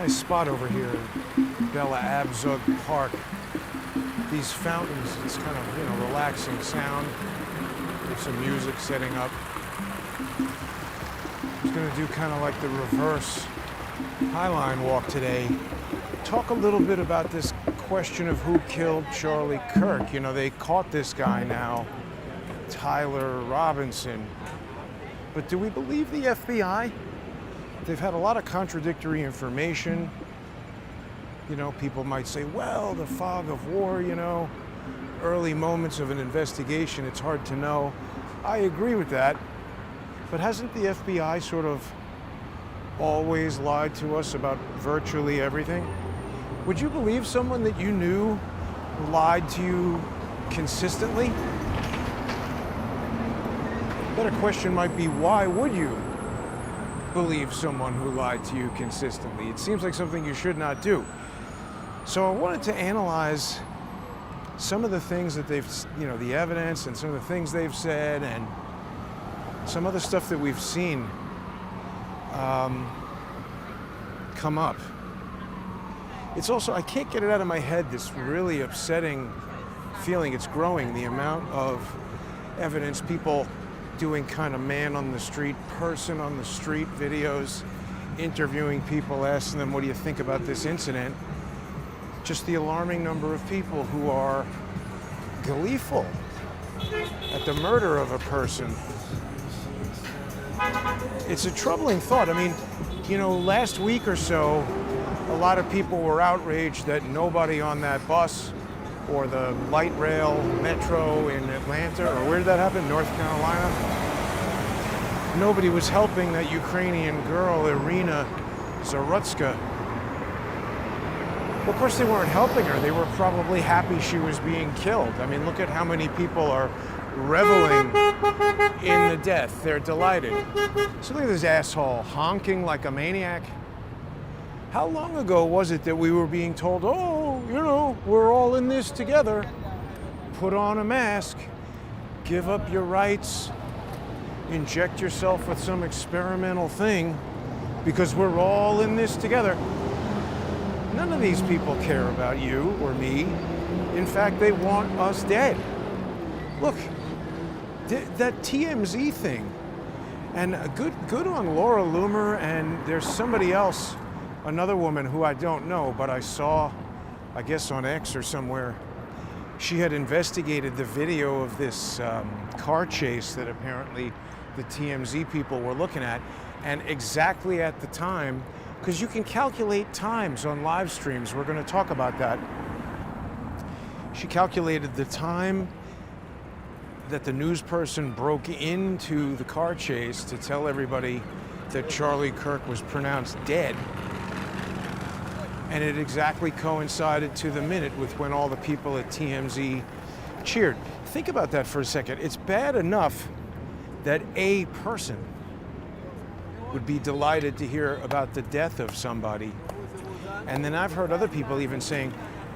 Nice spot over here in Bella Abzug Park. These fountains, it's kind of, relaxing sound. There's some music setting up. I was gonna do kind of like the reverse Highline walk today. Talk a little bit about this question of who killed Charlie Kirk. They caught this guy now, Tyler Robinson. But do we believe the FBI? They've had a lot of contradictory information. People might say, well, the fog of war, early moments of an investigation, it's hard to know. I agree with that. But hasn't the FBI sort of always lied to us about virtually everything? Would you believe someone that you knew lied to you consistently? A better question might be, why would you believe someone who lied to you consistently? It seems like something you should not do. So I wanted to analyze some of the things that they've, the evidence and some of the things they've said and some of the stuff that we've seen come up. It's also, I can't get it out of my head, this really upsetting feeling. It's growing, the amount of evidence, people doing kind of man on the street, person on the street videos, interviewing people, asking them, what do you think about this incident? Just the alarming number of people who are gleeful at the murder of a person. It's a troubling thought. Last week or so, a lot of people were outraged that nobody on that bus or the light rail metro in Atlanta, or where did that happen? North Carolina? Nobody was helping that Ukrainian girl, Irina Zarutska. Well, of course they weren't helping her. They were probably happy she was being killed. Look at how many people are reveling in the death. They're delighted. So look at this asshole honking like a maniac. How long ago was it that we were being told, we're all in this together. Put on a mask, give up your rights, inject yourself with some experimental thing, because we're all in this together. None of these people care about you or me. In fact, they want us dead. Look, that TMZ thing, and good on Laura Loomer, and there's somebody else, another woman who I don't know, but I saw, I guess on X or somewhere, she had investigated the video of this car chase that apparently the TMZ people were looking at, and exactly at the time, because you can calculate times on live streams, we're going to talk about that. She calculated the time that the news person broke into the car chase to tell everybody that Charlie Kirk was pronounced dead. And it exactly coincided to the minute with when all the people at TMZ cheered. Think about that for a second. It's bad enough that a person would be delighted to hear about the death of somebody. And then I've heard other people even saying,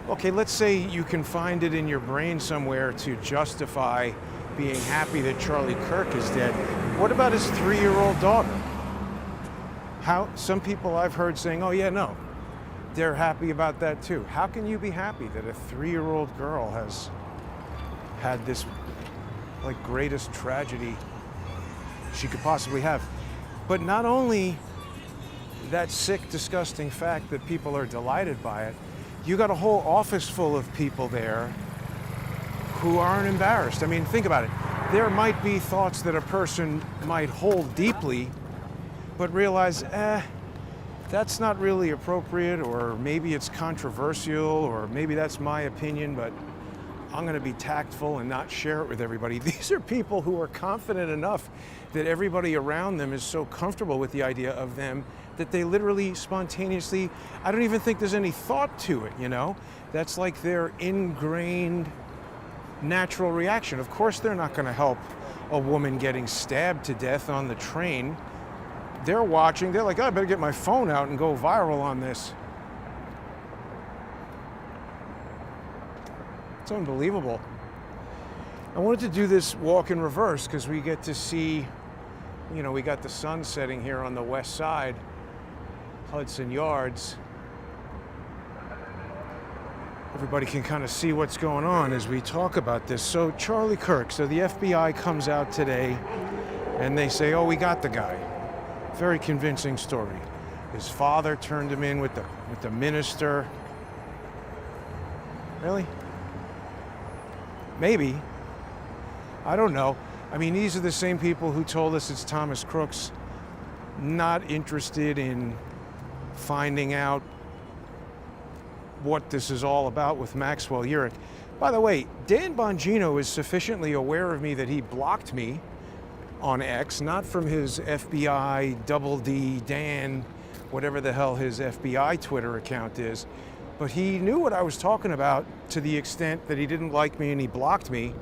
okay, let's say you can find it in your brain somewhere to justify being happy that Charlie Kirk is dead. What about his 3-year-old daughter? Some people I've heard saying, oh yeah, no, they're happy about that too. How can you be happy that a 3-year-old girl has had this greatest tragedy she could possibly have? But not only that sick, disgusting fact that people are delighted by it, you got a whole office full of people there who aren't embarrassed. Think about it. There might be thoughts that a person might hold deeply, but realize, that's not really appropriate, or maybe it's controversial, or maybe that's my opinion, but I'm going to be tactful and not share it with everybody. These are people who are confident enough that everybody around them is so comfortable with the idea of them that they literally spontaneously, I don't even think there's any thought to it, That's like their ingrained natural reaction. Of course they're not going to help a woman getting stabbed to death on the train. They're watching, they're like, I better get my phone out and go viral on this. It's unbelievable. I wanted to do this walk in reverse because we get to see, we got the sun setting here on the west side, Hudson Yards. everybody can kind of see what's going on as we talk about this. So Charlie Kirk, so the FBI comes out today and they say, oh, we got the guy. Very convincing story. His father turned him in with the minister. Really? Maybe. I don't know. I mean, these are the same people who told us it's Thomas Crooks, not interested in finding out what this is all about with Maxwell Urich. By the way, Dan Bongino is sufficiently aware of me that he blocked me on X, not from his FBI double D Dan, whatever the hell his FBI Twitter account is, but he knew what I was talking about to the extent that he didn't like me and he blocked me.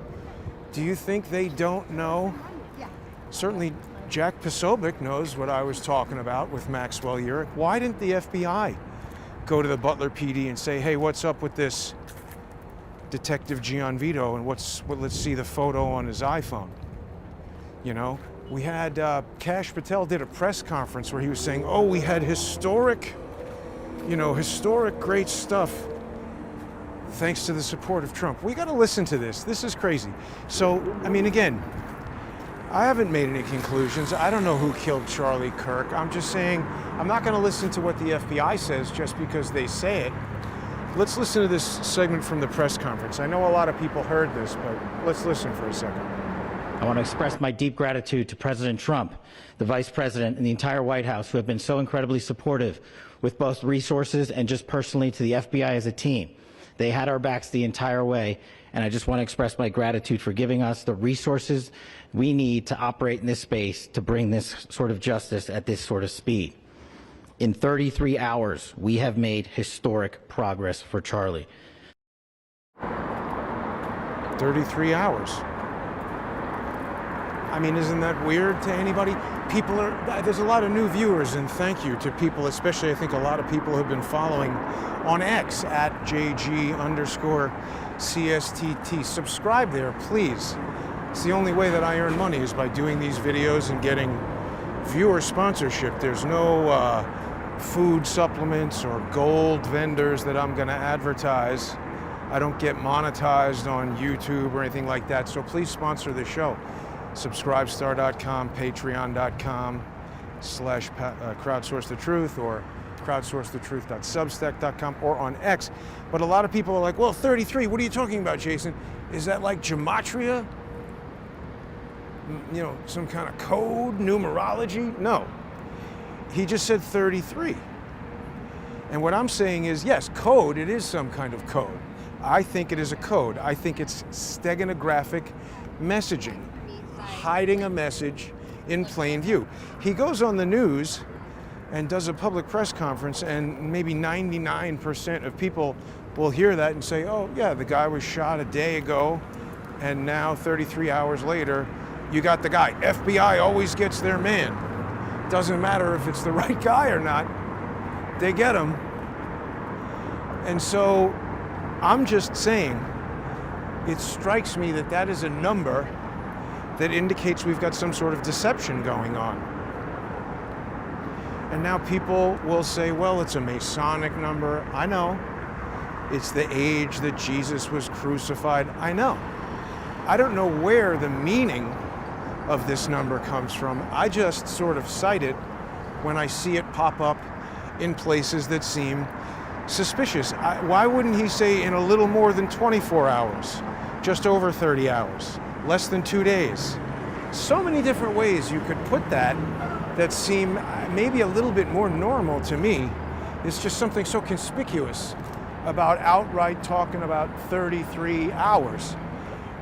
Do you think they don't know? Yeah. Certainly Jack Posobiec knows what I was talking about with Maxwell Urich. Why didn't the FBI go to the Butler PD and say, hey, what's up with this Detective Gianvito and let's see the photo on his iPhone? You know, we had Kash Patel did a press conference where he was saying, oh, we had historic great stuff thanks to the support of Trump. We got to listen to this. This is crazy. So, I mean, again, I haven't made any conclusions. I don't know who killed Charlie Kirk. I'm just saying I'm not going to listen to what the FBI says just because they say it. Let's listen to this segment from the press conference. I know a lot of people heard this, but let's listen for a second. I want to express my deep gratitude to President Trump, the Vice President, and the entire White House who have been so incredibly supportive with both resources and just personally to the FBI as a team. They had our backs the entire way, and I just want to express my gratitude for giving us the resources we need to operate in this space to bring this sort of justice at this sort of speed. In 33 hours, we have made historic progress for Charlie. 33 hours. I mean, isn't that weird to anybody? There's a lot of new viewers, and thank you to people, especially I think a lot of people who've been following on X at JG_CSTT. Subscribe there, please. It's the only way that I earn money is by doing these videos and getting viewer sponsorship. There's no food supplements or gold vendors that I'm going to advertise. I don't get monetized on YouTube or anything like that, so please sponsor the show. Subscribestar.com, patreon.com/crowdsourcethetruth or crowdsourcethetruth.substack.com or on X. But a lot of people are like, well, 33, what are you talking about, Jason? Is that like gematria? You know, some kind of code, numerology? No. He just said 33. And what I'm saying is, yes, code, it is some kind of code. I think it is a code. I think it's steganographic messaging, hiding a message in plain view. He goes on the news and does a public press conference, and maybe 99% of people will hear that and say, oh, yeah, the guy was shot a day ago, and now 33 hours later, you got the guy. FBI always gets their man. Doesn't matter if it's the right guy or not, they get him. And so I'm just saying, it strikes me that that is a number that indicates we've got some sort of deception going on. And now people will say, well, it's a Masonic number. I know. It's the age that Jesus was crucified. I know. I don't know where the meaning of this number comes from. I just sort of cite it when I see it pop up in places that seem suspicious. Why wouldn't he say in a little more than 24 hours, just over 30 hours, less than 2 days? So many different ways you could put that seem maybe a little bit more normal to me. It's just something so conspicuous about outright talking about 33 hours.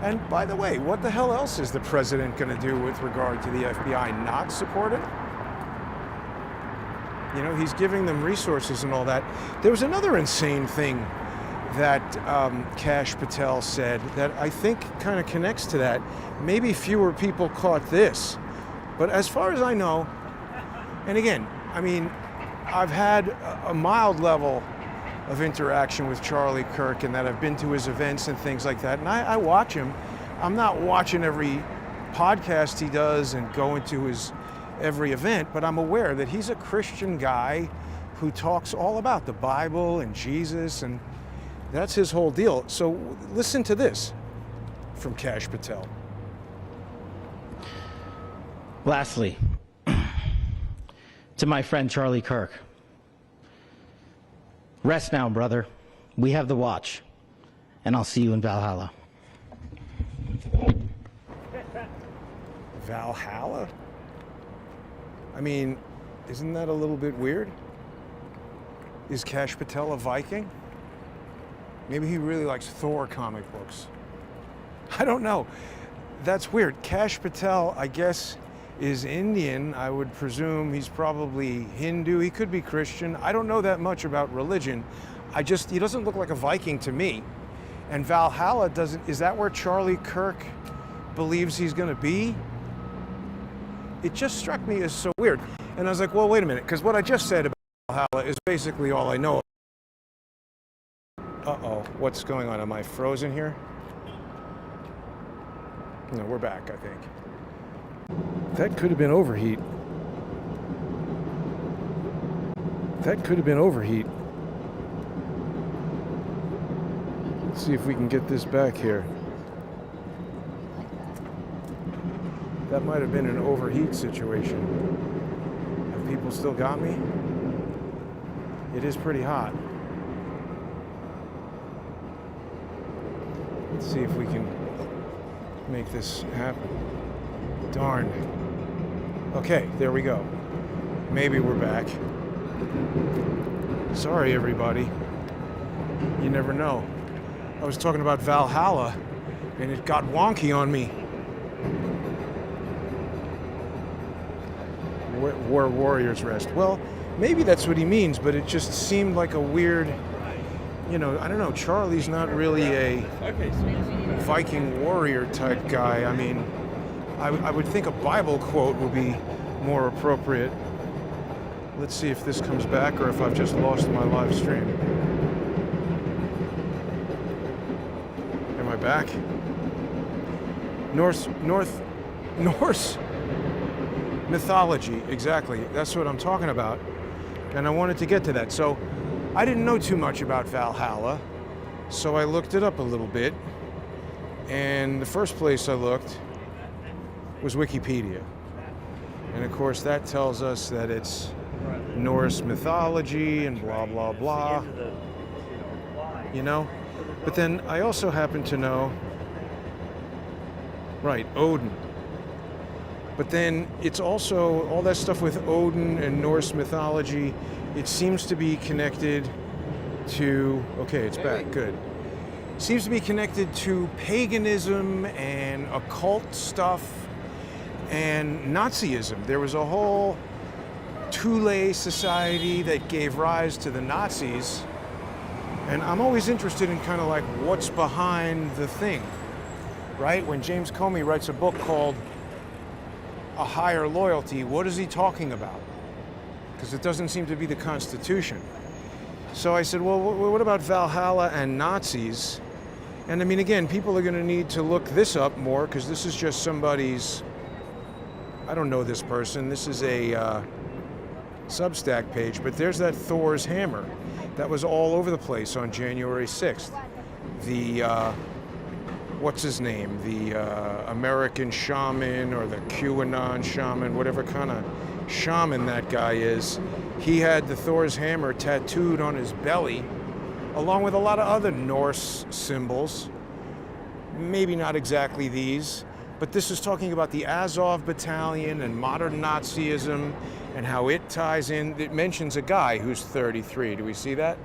And by the way, what the hell else is the president going to do with regard to the FBI? Not support it? You know, he's giving them resources and all that. There was another insane thing that Kash Patel said that I think kind of connects to that. Maybe fewer people caught this. But as far as I know, and again, I mean, I've had a mild level of interaction with Charlie Kirk, and that I've been to his events and things like that, and I watch him. I'm not watching every podcast he does and going to his every event, but I'm aware that he's a Christian guy who talks all about the Bible and Jesus, and That's his whole deal. So listen to this from Kash Patel. Lastly, to my friend Charlie Kirk, rest now, brother. We have the watch, and I'll see you in Valhalla. Valhalla? I mean, isn't that a little bit weird? Is Kash Patel a Viking? Maybe he really likes Thor comic books. I don't know. That's weird. Kash Patel, I guess, is Indian. I would presume he's probably Hindu. He could be Christian. I don't know that much about religion. He doesn't look like a Viking to me. And Valhalla is that where Charlie Kirk believes he's going to be? It just struck me as so weird. And I was like, well, wait a minute, because what I just said about Valhalla is basically all I know. Uh-oh, what's going on? Am I frozen here? No, we're back, I think. That could have been overheat. That could have been overheat. Let's see if we can get this back here. That might have been an overheat situation. Have people still got me? It is pretty hot. Let's see if we can make this happen. Darn. Okay, there we go. Maybe we're back. Sorry, everybody. You never know. I was talking about Valhalla, and it got wonky on me. Where warriors rest. Well, maybe that's what he means, but it just seemed like a weird, I don't know, Charlie's not really a Viking warrior type guy. I mean, I would think a Bible quote would be more appropriate. Let's see if this comes back or if I've just lost my live stream. Am I back? Norse mythology, exactly. That's what I'm talking about. And I wanted to get to that. So I didn't know too much about Valhalla, so I looked it up a little bit. And the first place I looked was Wikipedia. And of course that tells us that it's Norse mythology and blah, blah, blah. But then I also happen to know, right, Odin. But then it's also all that stuff with Odin and Norse mythology. It seems to be connected to, okay, it's back, good. Seems to be connected to paganism and occult stuff and Nazism. There was a whole Thule society that gave rise to the Nazis. And I'm always interested in kind of like what's behind the thing, right? When James Comey writes a book called A Higher Loyalty, what is he talking about? Because it doesn't seem to be the Constitution. So I said, well, what about Valhalla and Nazis? And I mean, again, people are going to need to look this up more because this is just somebody's, I don't know this person, this is a Substack page, but there's that Thor's hammer that was all over the place on January 6th. The what's his name? The American shaman or the QAnon shaman, whatever kind of shaman that guy is. He had the Thor's hammer tattooed on his belly, along with a lot of other Norse symbols. Maybe not exactly these, but this is talking about the Azov Battalion and modern Nazism and how it ties in. It mentions a guy who's 33. Do we see that?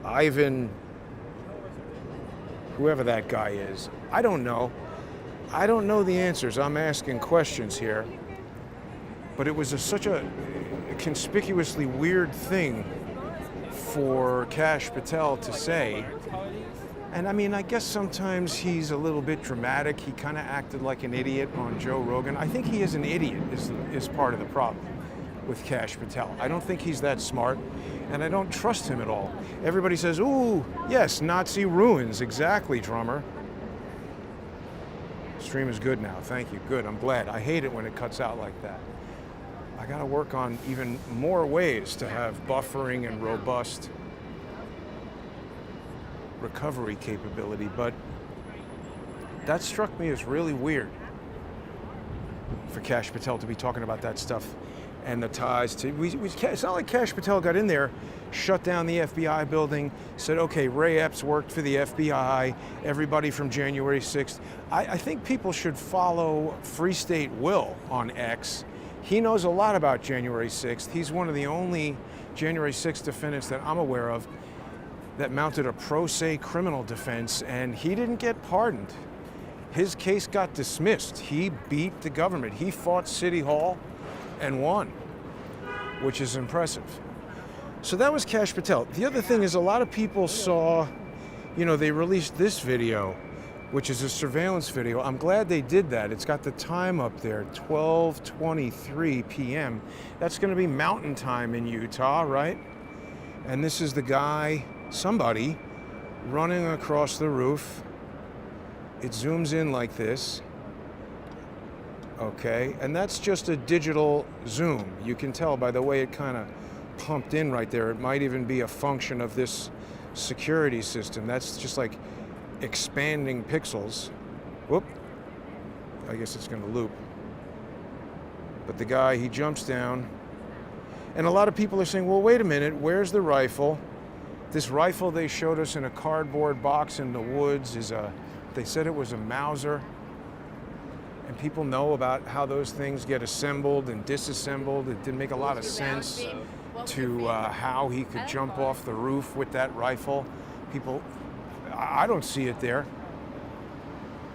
Ivan, whoever that guy is. I don't know. I don't know the answers. I'm asking questions here. But it was such a conspicuously weird thing for Kash Patel to say. And I mean, I guess sometimes he's a little bit dramatic. He kind of acted like an idiot on Joe Rogan. I think he is an idiot is part of the problem with Kash Patel. I don't think he's that smart, and I don't trust him at all. Everybody says, ooh, yes, Nazi ruins. Exactly, drummer. Stream is good now. Thank you. Good. I'm glad. I hate it when it cuts out like that. I got to work on even more ways to have buffering and robust recovery capability, but that struck me as really weird for Kash Patel to be talking about that stuff and the ties to, it's not like Kash Patel got in there, shut down the FBI building, said, okay, Ray Epps worked for the FBI, everybody from January 6th. I think people should follow Free State Will on X. He knows a lot about January 6th. He's one of the only January 6th defendants that I'm aware of that mounted a pro se criminal defense, and he didn't get pardoned. His case got dismissed. He beat the government. He fought City Hall and won, which is impressive. So that was Kash Patel. The other thing is, a lot of people saw, they released this video, which is a surveillance video. I'm glad they did that. It's got the time up there, 12:23 p.m. That's going to be mountain time in Utah, right? And this is the guy, somebody, running across the roof. It zooms in like this. Okay, and that's just a digital zoom. You can tell by the way it kind of pumped in right there. It might even be a function of this security system. That's just like expanding pixels. Whoop. I guess it's going to loop. But the guy, he jumps down. And a lot of people are saying, well, wait a minute, where's the rifle? This rifle they showed us in a cardboard box in the woods they said it was a Mauser. And people know about how those things get assembled and disassembled. It didn't make a lot of sense to how he could jump off the roof with that rifle. People, I don't see it there.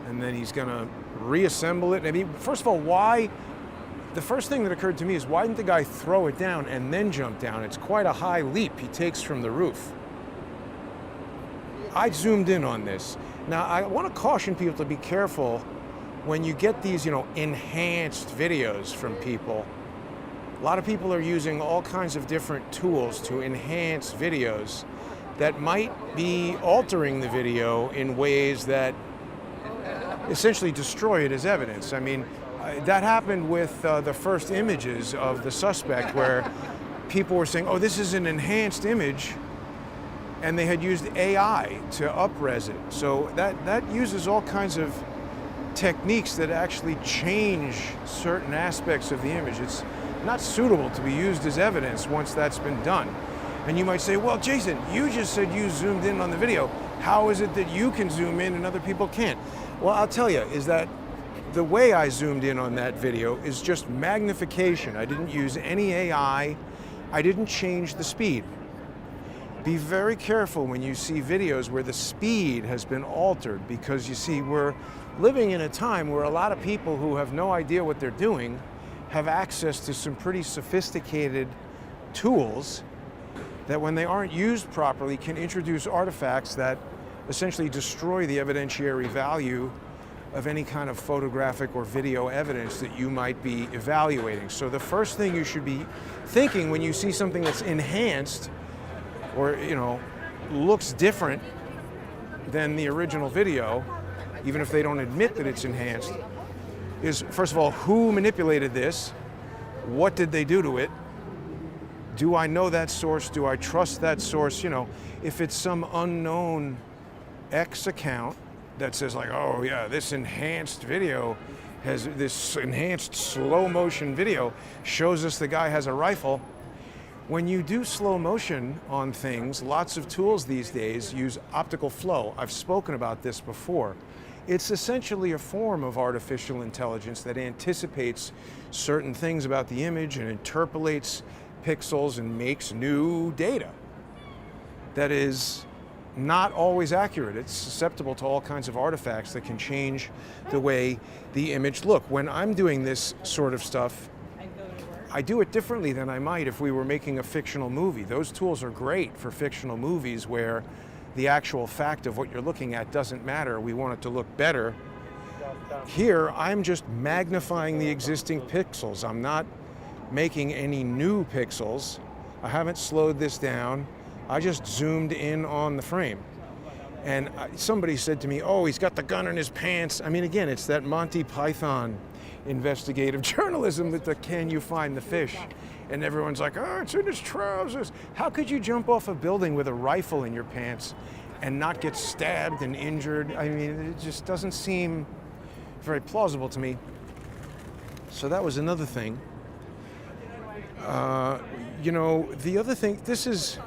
And then he's gonna reassemble it. I mean, first of all, the first thing that occurred to me is, why didn't the guy throw it down and then jump down? It's quite a high leap he takes from the roof. I zoomed in on this. Now, I want to caution people to be careful when you get these, enhanced videos from people. A lot of people are using all kinds of different tools to enhance videos that might be altering the video in ways that essentially destroy it as evidence. I mean, that happened with the first images of the suspect, where people were saying, oh, this is an enhanced image, and they had used AI to up-res it. So that uses all kinds of techniques that actually change certain aspects of the image. It's not suitable to be used as evidence once that's been done. And you might say, well, Jason, you just said you zoomed in on the video. How is it that you can zoom in and other people can't? Well, I'll tell you, is that the way I zoomed in on that video is just magnification. I didn't use any AI. I didn't change the speed. Be very careful when you see videos where the speed has been altered, because you see, we're living in a time where a lot of people who have no idea what they're doing have access to some pretty sophisticated tools that, when they aren't used properly, can introduce artifacts that essentially destroy the evidentiary value of any kind of photographic or video evidence that you might be evaluating. So the first thing you should be thinking when you see something that's enhanced, or looks different than the original video, even if they don't admit that it's enhanced, is, first of all, who manipulated this? What did they do to it? Do I know that source? Do I trust that source? If it's some unknown X account that says, like, oh yeah, this enhanced video this enhanced slow motion video shows us the guy has a rifle. When you do slow motion on things, lots of tools these days use optical flow. I've spoken about this before. It's essentially a form of artificial intelligence that anticipates certain things about the image and interpolates pixels and makes new data that is not always accurate. It's susceptible to all kinds of artifacts that can change the way the image look. When I'm doing this sort of stuff, I do it differently than I might if we were making a fictional movie. Those tools are great for fictional movies where the actual fact of what you're looking at doesn't matter. We want it to look better. Here, I'm just magnifying the existing pixels. I'm not making any new pixels. I haven't slowed this down. I just zoomed in on the frame. And somebody said to me, oh, he's got the gun in his pants. I mean, again, it's that Monty Python investigative journalism with the "can you find the fish?" And everyone's like, "Oh, it's in his trousers." How could you jump off a building with a rifle in your pants and not get stabbed and injured? I mean, it just doesn't seem very plausible to me. So that was another thing. The other thing, this is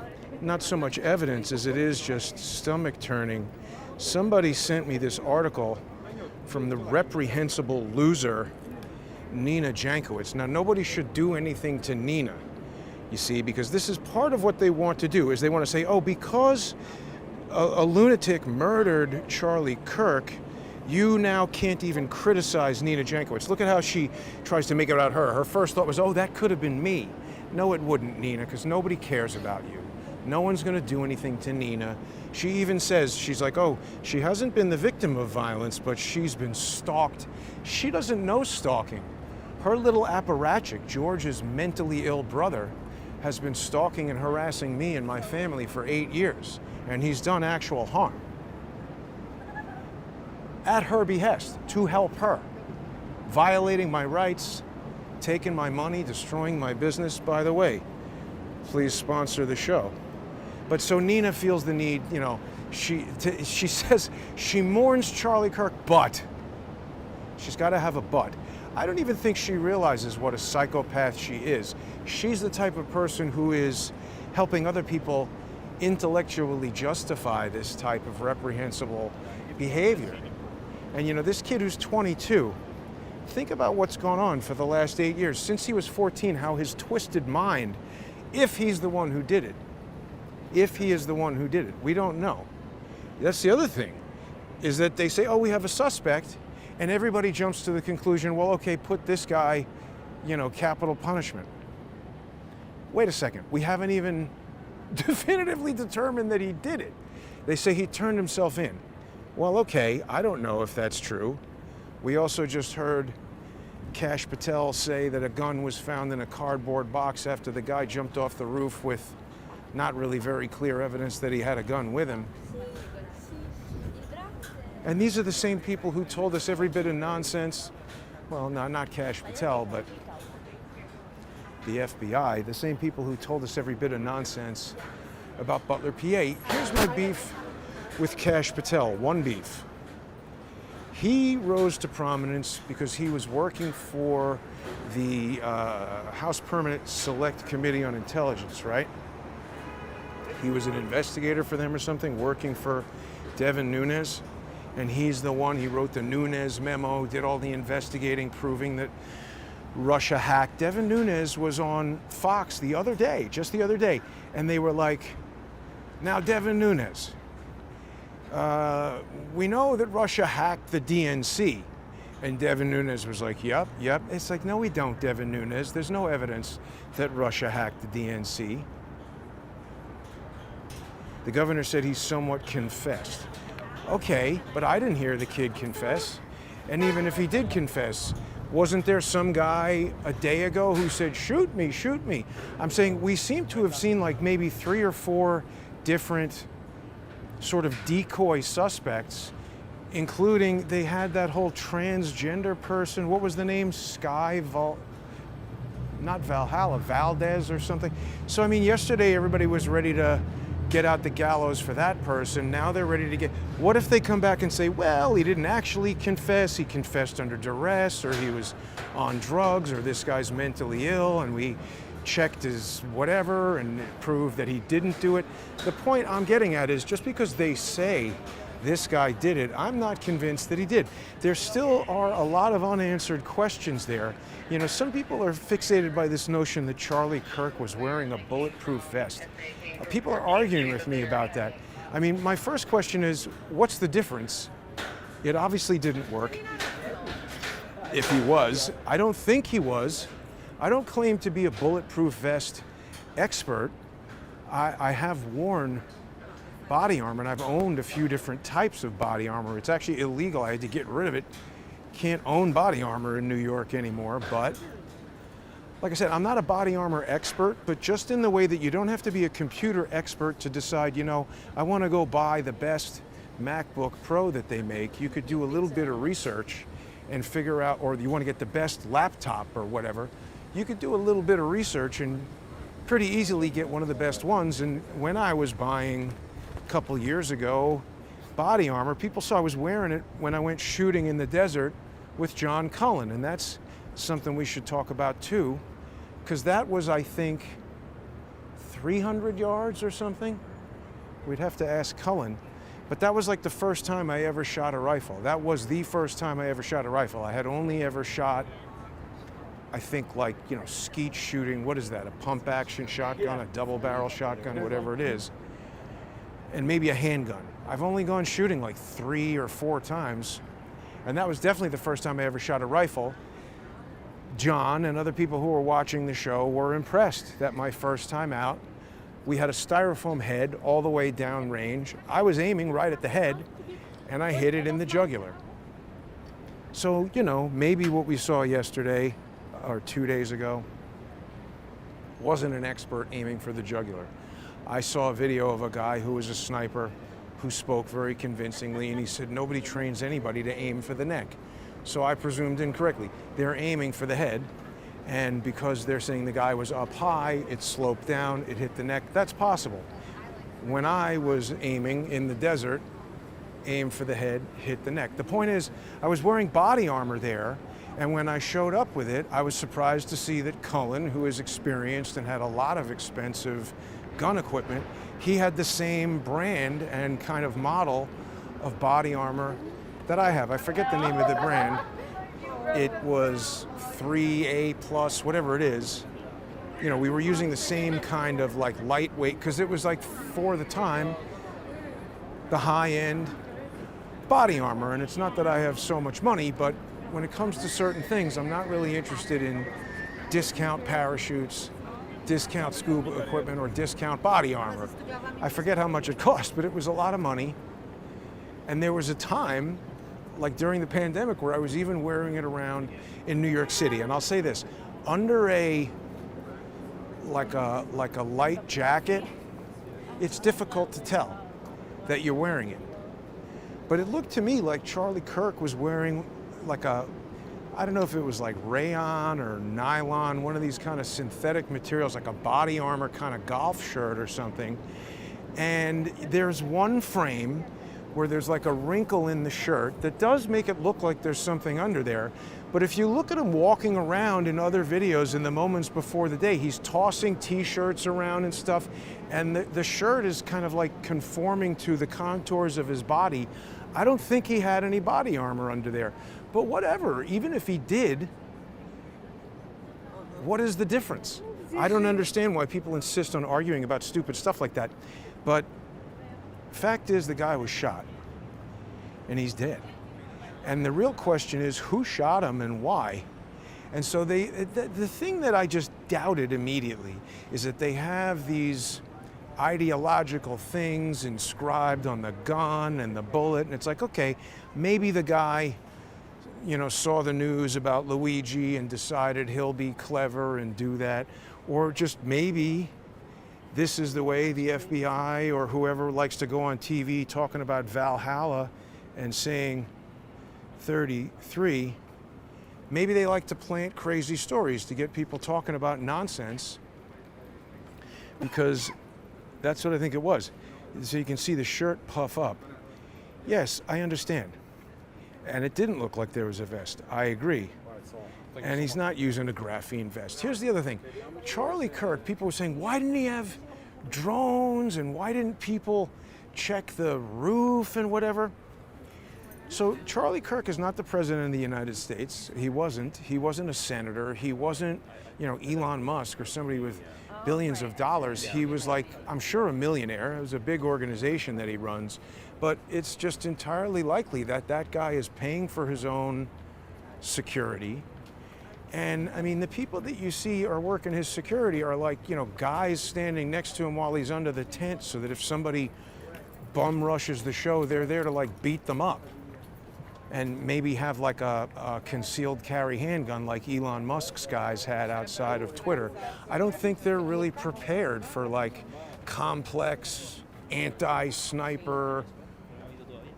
not so much evidence as it is just stomach turning. Somebody sent me this article from the reprehensible loser, Nina Jankowicz. Now, nobody should do anything to Nina, you see, because this is part of what they want to do, is they want to say, oh, because a lunatic murdered Charlie Kirk, you now can't even criticize Nina Jankowicz. Look at how she tries to make it about her. Her first thought was, oh, that could have been me. No, it wouldn't, Nina, because nobody cares about you. No one's going to do anything to Nina. She even says, she's like, oh, she hasn't been the victim of violence, but she's been stalked. She doesn't know stalking. Her little apparatchik, George's mentally ill brother, has been stalking and harassing me and my family for 8 years, and he's done actual harm. At her behest, to help her, violating my rights, taking my money, destroying my business. By the way, please sponsor the show. But so Nina feels the need, she says she mourns Charlie Kirk, but she's got to have a but. I don't even think she realizes what a psychopath she is. She's the type of person who is helping other people intellectually justify this type of reprehensible behavior. And this kid who's 22, think about what's gone on for the last 8 years. Since he was 14, how his twisted mind, if he's the one who did it, if he is the one who did it, we don't know. That's the other thing, is that they say, oh, we have a suspect, and everybody jumps to the conclusion, well, okay, put this guy, capital punishment. Wait a second, we haven't even definitively determined that he did it. They say he turned himself in. Well, okay, I don't know if that's true. We also just heard Kash Patel say that a gun was found in a cardboard box after the guy jumped off the roof with not really very clear evidence that he had a gun with him. And these are the same people who told us every bit of nonsense. Well, no, not Kash Patel, but the FBI, the same people who told us every bit of nonsense about Butler, PA. Here's my beef with Kash Patel, one beef. He rose to prominence because he was working for the House Permanent Select Committee on Intelligence, right? He was an investigator for them or something, working for Devin Nunes. And he's the one, he wrote the Nunes memo, did all the investigating, proving that Russia hacked. Devin Nunes was on Fox the other day, just the other day, and they were like, now Devin Nunes, we know that Russia hacked the DNC. And Devin Nunes was like, yep. It's like, no, we don't, Devin Nunes. There's no evidence that Russia hacked the DNC. The governor said he somewhat confessed. Okay, but I didn't hear the kid confess. And even if he did confess, wasn't there some guy a day ago who said, shoot me, shoot me? I'm saying we seem to have seen like maybe 3 or 4 different sort of decoy suspects, including they had that whole transgender person. What was the name? Not Valhalla, Valdez or something. So, I mean, yesterday everybody was ready to get out the gallows for that person. Now they're ready to get, what if they come back and say, well, he didn't actually confess, he confessed under duress, or he was on drugs, or this guy's mentally ill, and we checked his whatever and it proved that he didn't do it. The point I'm getting at is just because they say this guy did it, I'm not convinced that he did. There still are a lot of unanswered questions there. Some people are fixated by this notion that Charlie Kirk was wearing a bulletproof vest. People are arguing with me about that. I mean, my first question is, what's the difference? It obviously didn't work. If he was, I don't think he was. I don't claim to be a bulletproof vest expert. I have worn body armor, and I've owned a few different types of body armor. It's actually illegal. I had to get rid of it. Can't own body armor in New York anymore, but like I said, I'm not a body armor expert, but just in the way that you don't have to be a computer expert to decide, I want to go buy the best MacBook Pro that they make. You could do a little bit of research and figure out, or you want to get the best laptop or whatever, you could do a little bit of research and pretty easily get one of the best ones. And when I was buying a couple years ago body armor, people saw I was wearing it when I went shooting in the desert with John Cullen, and that's something we should talk about too, because that was, I think, 300 yards or something. We'd have to ask Cullen. But that was like the first time I ever shot a rifle. That was the first time I ever shot a rifle. I had only ever shot, I think, like, you know, skeet shooting. What is that? A pump action shotgun, a double barrel shotgun, whatever it is. And maybe a handgun. I've only gone shooting like 3 or 4 times. And that was definitely the first time I ever shot a rifle. John and other people who were watching the show were impressed that my first time out, we had a styrofoam head all the way down range. I was aiming right at the head, and I hit it in the jugular. So, you know, maybe what we saw yesterday or 2 days ago wasn't an expert aiming for the jugular. I saw a video of a guy who was a sniper who spoke very convincingly, and he said nobody trains anybody to aim for the neck. So I presumed incorrectly. They're aiming for the head, and because they're saying the guy was up high, it sloped down, it hit the neck. That's possible. When I was aiming in the desert, aim for the head, hit the neck. The point is, I was wearing body armor there, and when I showed up with it, I was surprised to see that Cullen, who is experienced and had a lot of expensive gun equipment, he had the same brand and kind of model of body armor that I have. I forget the name of the brand. It was 3A plus, whatever it is. You know, we were using the same kind of like lightweight, because it was like, for the time, the high-end body armor. And it's not that I have so much money, but when it comes to certain things, I'm not really interested in discount parachutes, discount scuba equipment, or discount body armor. I forget how much it cost, but it was a lot of money. And there was a time, like during the pandemic, where I was even wearing it around in New York City. And I'll say this, under a light jacket, it's difficult to tell that you're wearing it. But it looked to me like Charlie Kirk was wearing like a, I don't know if it was like rayon or nylon, one of these kind of synthetic materials, like a body armor kind of golf shirt or something. And there's one frame where there's like a wrinkle in the shirt that does make it look like there's something under there. But if you look at him walking around in other videos in the moments before the day, he's tossing t-shirts around and stuff, and the shirt is kind of like conforming to the contours of his body. I don't think he had any body armor under there. But whatever, even if he did, what is the difference? I don't understand why people insist on arguing about stupid stuff like that. But fact is, the guy was shot, and he's dead. And the real question is, who shot him and why? And so the thing that I just doubted immediately is that they have these ideological things inscribed on the gun and the bullet, and it's like, okay, maybe the guy, you know, saw the news about Luigi and decided he'll be clever and do that, or just maybe this is the way the FBI or whoever likes to go on TV talking about Valhalla and saying 33. Maybe they like to plant crazy stories to get people talking about nonsense, because that's what I think it was. So you can see the shirt puff up. Yes, I understand. And it didn't look like there was a vest. I agree. And he's not using a graphene vest. Here's the other thing. Charlie Kirk, people were saying, why didn't he have drones, and why didn't people check the roof and whatever? So Charlie Kirk is not the president of the United States. He wasn't. He wasn't a senator. He wasn't, you know, Elon Musk or somebody with billions of dollars. He was like, I'm sure, a millionaire. It was a big organization that he runs. But it's just entirely likely that that guy is paying for his own security. And I mean, the people that you see are working his security are like, you know, guys standing next to him while he's under the tent, so that if somebody bum rushes the show, they're there to like beat them up. And maybe have like a concealed carry handgun like Elon Musk's guys had outside of Twitter. I don't think they're really prepared for like complex anti-sniper.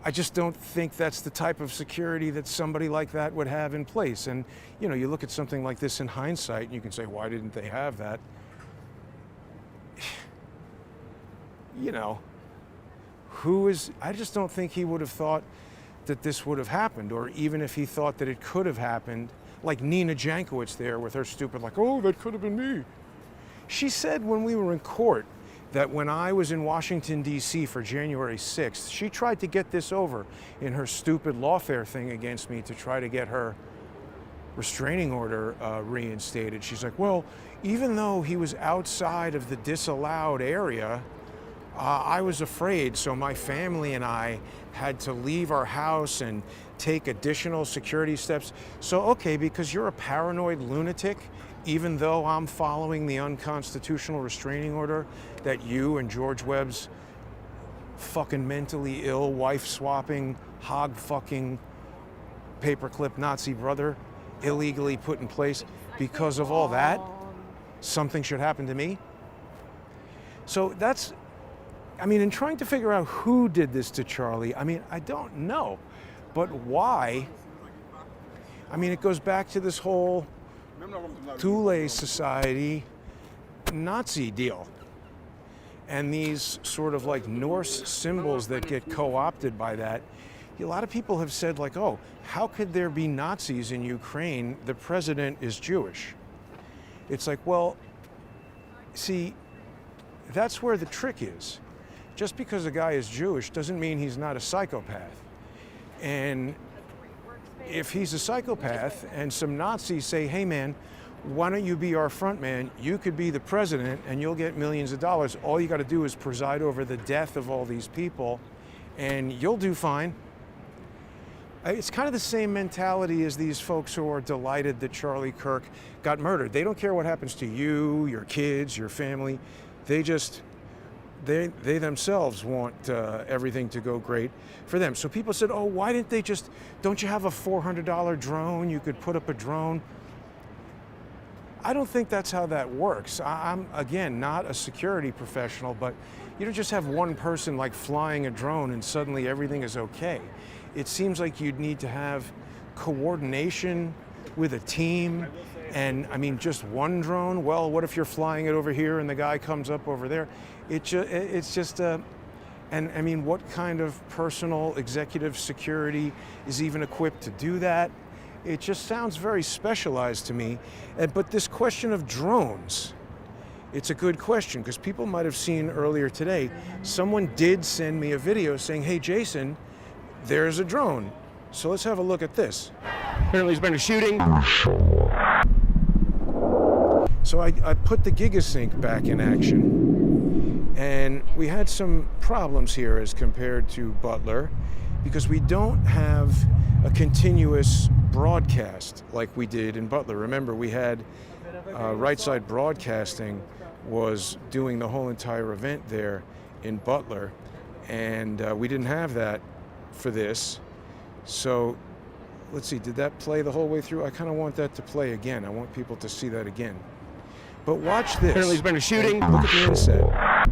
I just don't think that's the type of security that somebody like that would have in place. And, you know, you look at something like this in hindsight and you can say, why didn't they have that? You know, I just don't think he would have thought that this would have happened, or even if he thought that it could have happened, like Nina Jankowicz there with her stupid, like, oh, that could have been me. She said when we were in court that when I was in Washington, D.C. for January 6th, she tried to get this over in her stupid lawfare thing against me to try to get her restraining order reinstated. She's like, well, even though he was outside of the disallowed area, I was afraid, so my family and I had to leave our house and take additional security steps. So, okay, because you're a paranoid lunatic, even though I'm following the unconstitutional restraining order that you and George Webb's fucking mentally ill, wife-swapping, hog-fucking, paperclip Nazi brother illegally put in place, because of all that, something should happen to me? So that's, I mean, in trying to figure out who did this to Charlie, I mean, I don't know. But why? I mean, it goes back to this whole Thule Society Nazi deal. And these sort of like Norse symbols that get co-opted by that. A lot of people have said like, oh, how could there be Nazis in Ukraine? The president is Jewish. It's like, well, see, that's where the trick is. Just because a guy is Jewish doesn't mean he's not a psychopath. And if he's a psychopath and some Nazis say, hey man, why don't you be our front man? You could be the president and you'll get millions of dollars. All you got to do is preside over the death of all these people and you'll do fine. It's kind of the same mentality as these folks who are delighted that Charlie Kirk got murdered. They don't care what happens to you, your kids, your family. They themselves want everything to go great for them. So people said, oh, why didn't they just, don't you have a $400 drone? You could put up a drone. I don't think that's how that works. I'm, again, not a security professional, but you don't just have one person like flying a drone and suddenly everything is okay. It seems like you'd need to have coordination with a team. And I mean, just one drone? Well, what if you're flying it over here and the guy comes up over there? It's just, and I mean, what kind of personal executive security is even equipped to do that? It just sounds very specialized to me. But this question of drones, it's a good question because people might have seen earlier today, someone did send me a video saying, hey, Jason, there's a drone. So let's have a look at this. Apparently there's been a shooting. So I put the GigaSync back in action, and we had some problems here as compared to Butler because we don't have a continuous broadcast like we did in Butler. Remember, we had Right Side Broadcasting was doing the whole entire event there in Butler, and we didn't have that for this. So let's see, did that play the whole way through? I kind of want that to play again. I want people to see that again. But watch this. Apparently there's been a shooting. Look at the inset.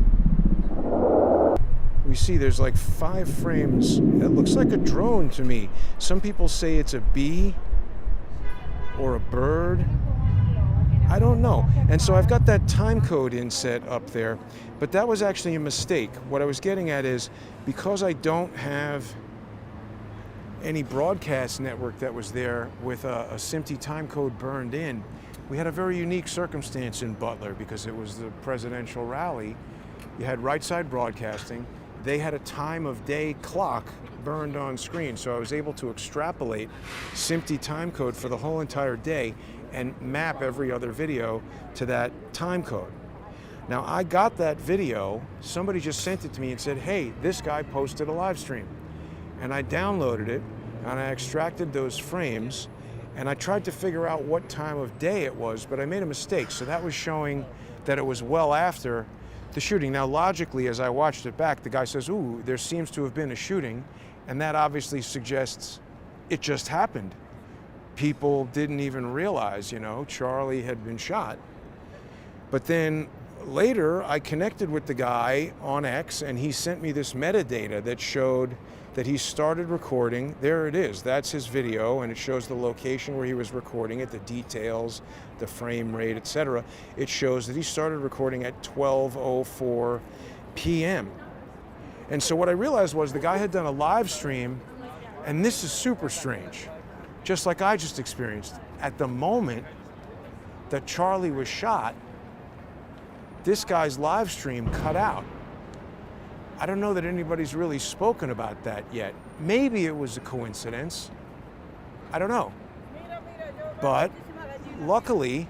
We see there's like 5 frames. It looks like a drone to me. Some people say it's a bee or a bird. I don't know. And so I've got that time code inset up there, but that was actually a mistake. What I was getting at is because I don't have any broadcast network that was there with a SMPTE time code burned in, we had a very unique circumstance in Butler because it was the presidential rally. You had Right Side Broadcasting. They had a time of day clock burned on screen, so I was able to extrapolate SMPTE time code for the whole entire day and map every other video to that time code. Now I got that video, somebody just sent it to me and said, hey, this guy posted a live stream. And I downloaded it and I extracted those frames and I tried to figure out what time of day it was, but I made a mistake. So that was showing that it was well after the shooting. Now logically, as I watched it back, the guy says, ooh, there seems to have been a shooting. And that obviously suggests it just happened. People didn't even realize, you know, Charlie had been shot. But then later, I connected with the guy on X, and he sent me this metadata that showed that he started recording. There it is. That's his video, and it shows the location where he was recording it, the details, the frame rate, etc. It shows that he started recording at 12:04 p.m. And so what I realized was the guy had done a live stream, and this is super strange, just like I just experienced. At the moment that Charlie was shot, this guy's live stream cut out. I don't know that anybody's really spoken about that yet. Maybe it was a coincidence. I don't know. But luckily,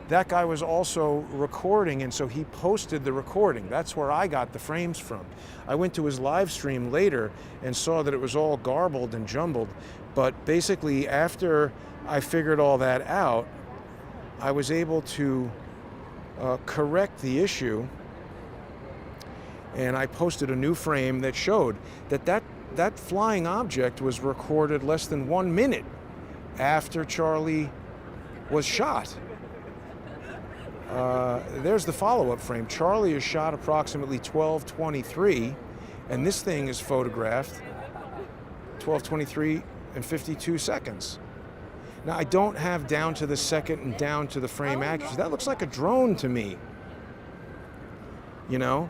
that guy was also recording, and so he posted the recording. That's where I got the frames from. I went to his live stream later and saw that it was all garbled and jumbled. But basically, after I figured all that out, I was able to correct the issue, and I posted a new frame that showed that flying object was recorded less than 1 minute after Charlie was shot. There's the follow-up frame. Charlie is shot approximately 12:23, and this thing is photographed 12:23 and 52 seconds. Now, I don't have down to the second and down to the frame accuracy. That looks like a drone to me. You know?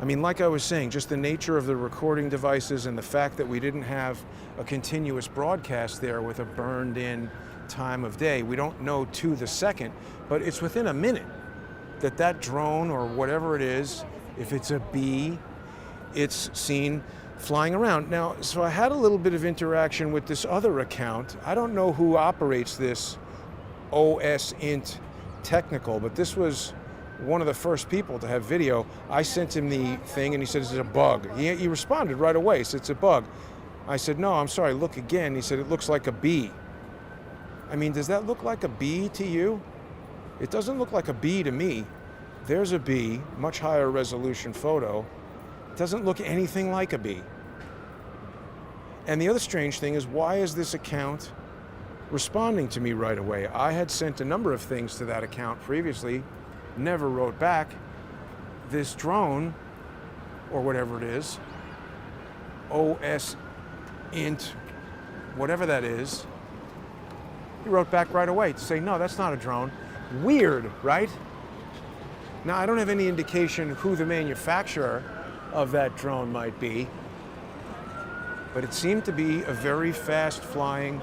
I mean, like I was saying, just the nature of the recording devices and the fact that we didn't have a continuous broadcast there with a burned-in time of day. We don't know to the second, but it's within a minute that drone or whatever it is, if it's a bee, it's seen flying around. Now, so I had a little bit of interaction with this other account. I don't know who operates this OSINT technical, but this was one of the first people to have video. I sent him the thing and he said, it's a bug. He responded right away, he said, it's a bug. I said, no, I'm sorry, look again. He said, it looks like a bee. I mean, does that look like a bee to you? It doesn't look like a bee to me. There's a bee, much higher resolution photo. It doesn't look anything like a bee. And the other strange thing is, why is this account responding to me right away? I had sent a number of things to that account previously, never wrote back. This drone, or whatever it is, OSINT, whatever that is, he wrote back right away to say, no, that's not a drone. Weird, right? Now, I don't have any indication who the manufacturer of that drone might be, but it seemed to be a very fast-flying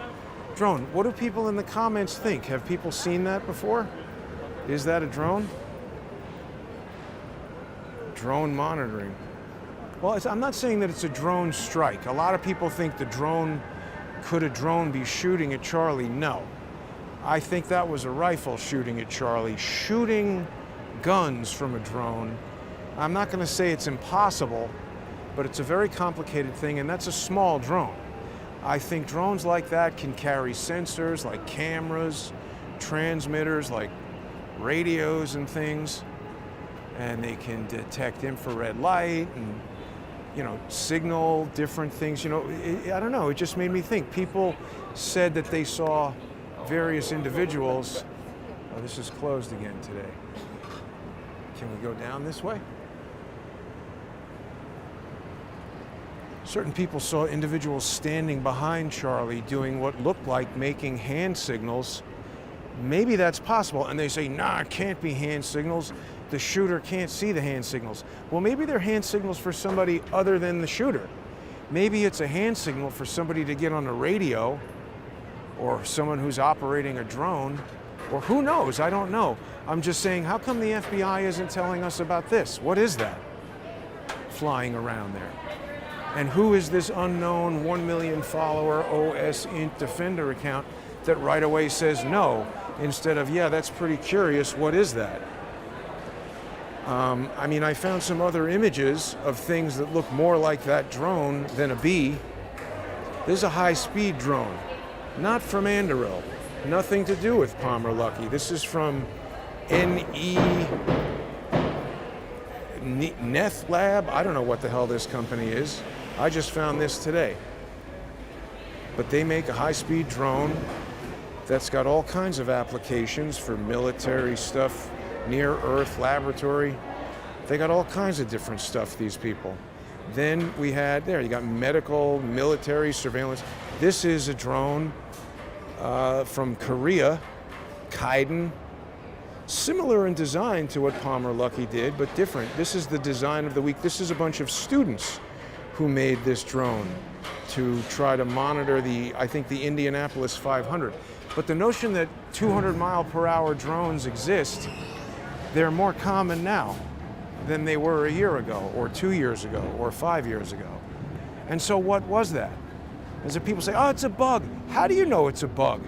drone. What do people in the comments think? Have people seen that before? Is that a drone? Drone monitoring. Well, I'm not saying that it's a drone strike. A lot of people think could a drone be shooting at Charlie? No. I think that was a rifle shooting at Charlie. Shooting guns from a drone, I'm not going to say it's impossible, but it's a very complicated thing, and that's a small drone. I think drones like that can carry sensors like cameras, transmitters like radios and things, and they can detect infrared light and, you know, signal different things. You know, I don't know, it just made me think. People said that they saw various individuals. Oh, this is closed again today. Can we go down this way? Certain people saw individuals standing behind Charlie doing what looked like making hand signals. Maybe that's possible. And they say, nah, it can't be hand signals. The shooter can't see the hand signals. Well, maybe they're hand signals for somebody other than the shooter. Maybe it's a hand signal for somebody to get on a radio, or someone who's operating a drone, or who knows, I don't know. I'm just saying, how come the FBI isn't telling us about this? What is that flying around there? And who is this unknown 1 million follower OSINT Defender account that right away says no, instead of, yeah, that's pretty curious, what is that? I mean, I found some other images of things that look more like that drone than a bee. This is a high-speed drone, not from Anduril, nothing to do with Palmer Luckey. This is from Neth Lab. I don't know what the hell this company is. I just found this today. But they make a high-speed drone that's got all kinds of applications for military stuff, Near Earth Laboratory. They got all kinds of different stuff, these people. Then we had, you got medical, military, surveillance. This is a drone from Korea, Kaiden. Similar in design to what Palmer Luckey did, but different. This is the design of the week. This is a bunch of students who made this drone to try to monitor I think the Indianapolis 500. But the notion that 200-mile-per-hour drones exist, they're more common now than they were a year ago, or 2 years ago, or 5 years ago. And so what was that? As if people say, oh, it's a bug. How do you know it's a bug?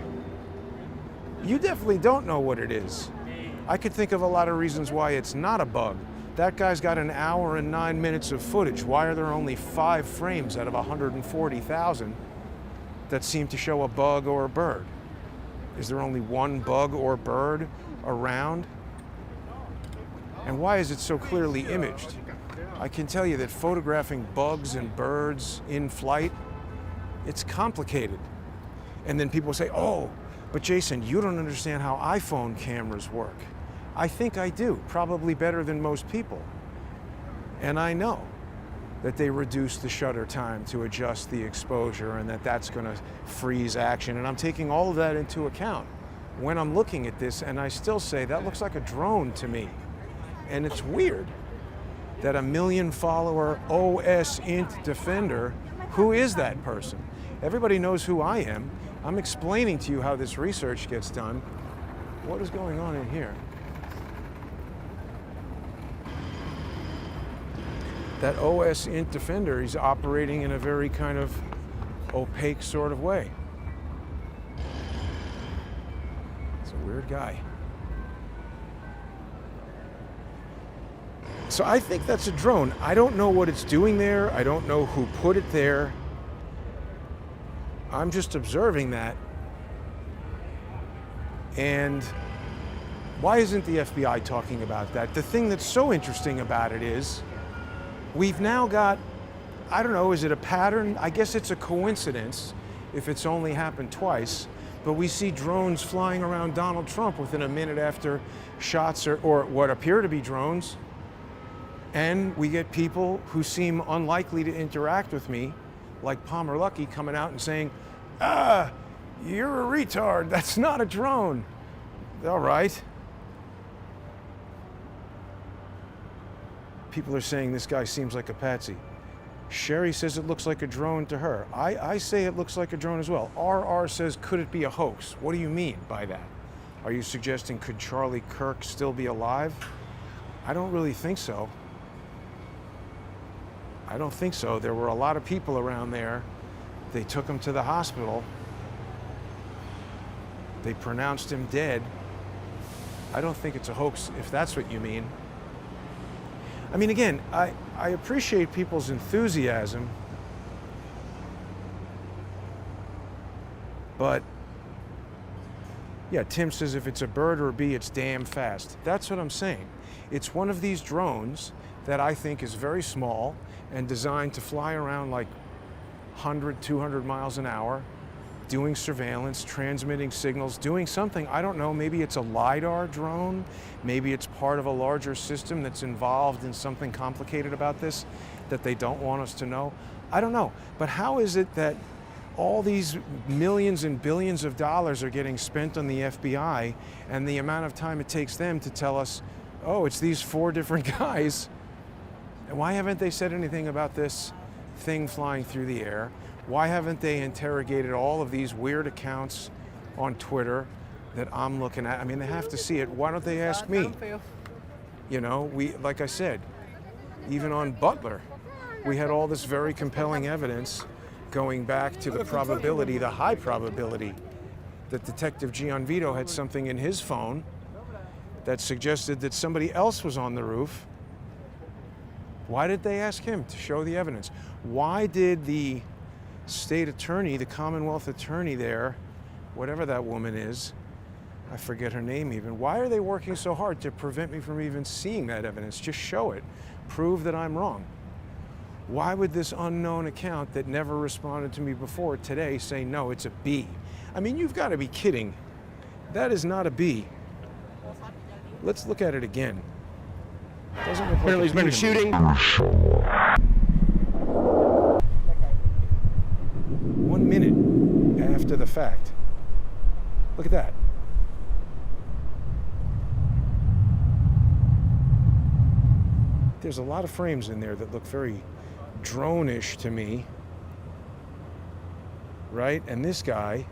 You definitely don't know what it is. I could think of a lot of reasons why it's not a bug. That guy's got an hour and 9 minutes of footage. Why are there only 5 frames out of 140,000 that seem to show a bug or a bird? Is there only one bug or bird around? And why is it so clearly imaged? I can tell you that photographing bugs and birds in flight, it's complicated. And then people say, oh, but Jason, you don't understand how iPhone cameras work. I think I do, probably better than most people. And I know that they reduce the shutter time to adjust the exposure and that that's going to freeze action. And I'm taking all of that into account when I'm looking at this, and I still say that looks like a drone to me. And it's weird that a 1 million follower OS int defender, who is that person? Everybody knows who I am. I'm explaining to you how this research gets done. What is going on in here? That OS int defender, he's operating in a very kind of opaque sort of way. It's a weird guy. So I think that's a drone. I don't know what it's doing there. I don't know who put it there. I'm just observing that. And why isn't the FBI talking about that? The thing that's so interesting about it is we've now got, I don't know, is it a pattern? I guess it's a coincidence if it's only happened twice, but we see drones flying around Donald Trump within a minute after shots or what appear to be drones. And we get people who seem unlikely to interact with me, like Palmer Luckey, coming out and saying, you're a retard, that's not a drone. All right. People are saying this guy seems like a patsy. Sherry says it looks like a drone to her. I say it looks like a drone as well. RR says, could it be a hoax? What do you mean by that? Are you suggesting could Charlie Kirk still be alive? I don't really think so. I don't think so. There were a lot of people around there. They took him to the hospital. They pronounced him dead. I don't think it's a hoax, if that's what you mean. I mean, again, I appreciate people's enthusiasm, but yeah, Tim says if it's a bird or a bee, it's damn fast. That's what I'm saying. It's one of these drones that I think is very small and designed to fly around like 100, 200 miles an hour, doing surveillance, transmitting signals, doing something. I don't know, maybe it's a LiDAR drone, maybe it's part of a larger system that's involved in something complicated about this that they don't want us to know. I don't know, but how is it that all these millions and billions of dollars are getting spent on the FBI and the amount of time it takes them to tell us, oh, it's these 4 different guys? And why haven't they said anything about this thing flying through the air? Why haven't they interrogated all of these weird accounts on Twitter that I'm looking at? I mean, they have to see it. Why don't they ask me? You know, like I said, even on Butler, we had all this very compelling evidence going back to the probability, the high probability, that Detective Gianvito had something in his phone that suggested that somebody else was on the roof. Why did they ask him to show the evidence? Why did the state attorney, the Commonwealth attorney there, whatever that woman is, I forget her name even, why are they working so hard to prevent me from even seeing that evidence? Just show it. Prove that I'm wrong. Why would this unknown account that never responded to me before today say, no, it's a bee? I mean, you've got to be kidding. That is not a bee. Let's look at it again. Doesn't look Apparently like there's been a shooting. 1 minute after the fact. Look at that. There's a lot of frames in there that look very drone-ish to me. Right? And this guy,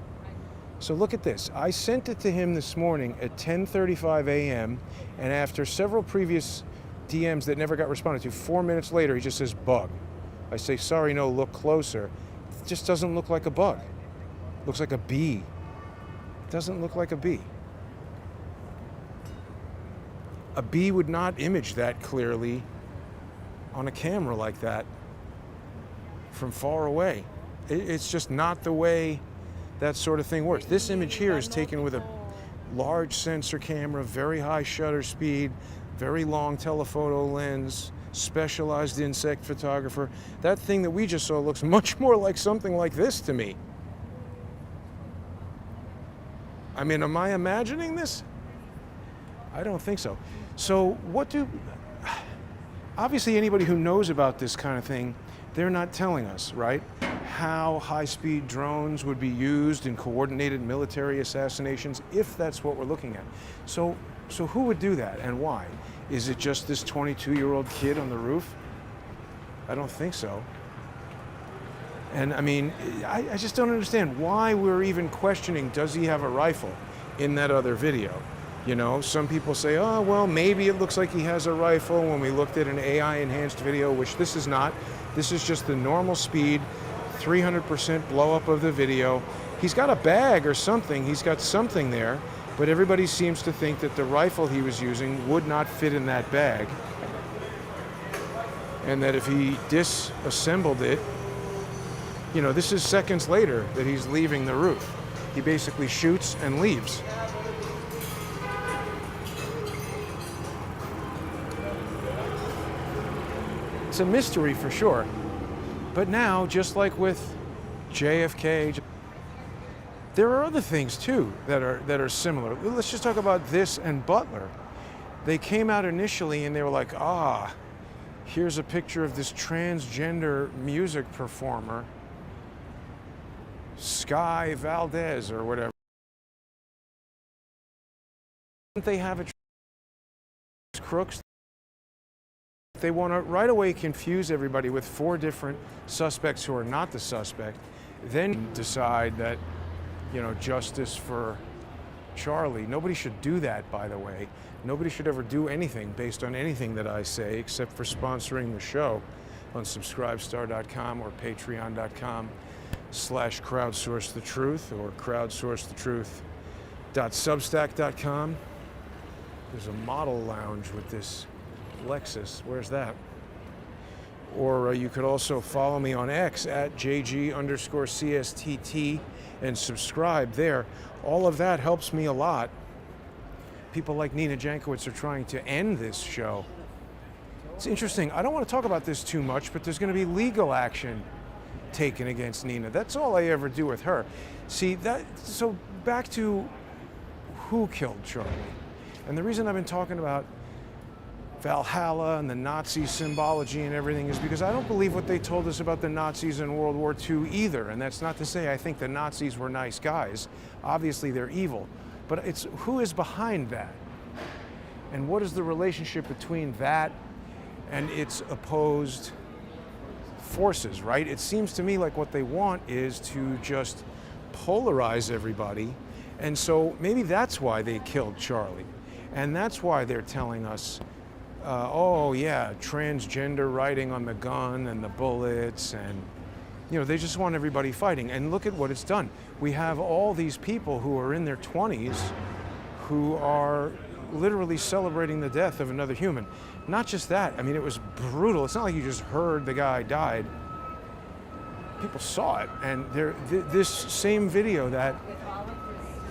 so look at this. I sent it to him this morning at 10:35 a.m. and after several previous DMs that never got responded to, 4 minutes later, he just says bug. I say, sorry, no, look closer. It just doesn't look like a bug. It looks like a bee. It doesn't look like a bee. A bee would not image that clearly on a camera like that from far away. It's just not the way that sort of thing works. This image here is taken with a large sensor camera, very high shutter speed, very long telephoto lens, specialized insect photographer. That thing that we just saw looks much more like something like this to me. I mean, am I imagining this? I don't think so. So obviously anybody who knows about this kind of thing, they're not telling us, right? How high-speed drones would be used in coordinated military assassinations, if that's what we're looking at. So who would do that and why? Is it just this 22-year-old kid on the roof? I don't think so. And I mean, I just don't understand why we're even questioning, does he have a rifle in that other video? You know, some people say, oh, well, maybe it looks like he has a rifle when we looked at an AI-enhanced video, which this is not. This is just the normal speed, 300% blow up of the video. He's got a bag or something. He's got something there, but everybody seems to think that the rifle he was using would not fit in that bag, and that if he disassembled it, you know, this is seconds later that he's leaving the roof. He basically shoots and leaves. It's a mystery for sure. But now, just like with JFK, there are other things too that are similar. Let's just talk about this and Butler. They came out initially and they were like, here's a picture of this transgender music performer, Sky Valdez or whatever. They have a crooks. They want to right away confuse everybody with 4 different suspects who are not the suspect, then decide that, you know, justice for Charlie. Nobody should do that, by the way. Nobody should ever do anything based on anything that I say, except for sponsoring the show on subscribestar.com or patreon.com/crowdsourcethetruth or crowdsourcethetruth.substack.com. There's a model lounge with this Lexus. Where's that? Or you could also follow me on X at JG_CSTT and subscribe there. All of that helps me a lot. People like Nina Jankowicz are trying to end this show. It's interesting. I don't want to talk about this too much, but there's going to be legal action taken against Nina. That's all I ever do with her. See, so back to who killed Charlie. And the reason I've been talking about Valhalla and the Nazi symbology and everything is because I don't believe what they told us about the Nazis in World War II either. And that's not to say I think the Nazis were nice guys. Obviously they're evil. But it's who is behind that? And what is the relationship between that and its opposed forces, right? It seems to me like what they want is to just polarize everybody. And so maybe that's why they killed Charlie. And that's why they're telling us, oh yeah, transgender writing on the gun and the bullets, and you know, they just want everybody fighting. And look at what it's done. We have all these people who are in their 20s who are literally celebrating the death of another human. Not just that, I mean, it was brutal. It's not like you just heard the guy died. People saw it, and this same video that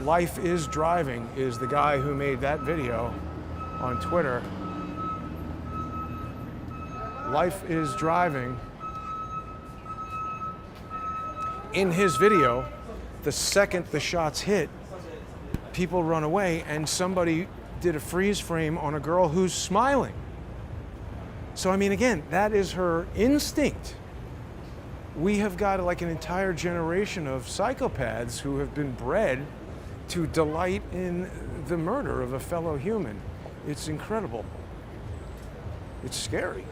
Life is Driving is the guy who made that video on Twitter. Life is Driving. In his video, the second the shots hit, people run away, and somebody did a freeze frame on a girl who's smiling. So, I mean, again, that is her instinct. We have got like an entire generation of psychopaths who have been bred to delight in the murder of a fellow human. It's incredible. It's scary.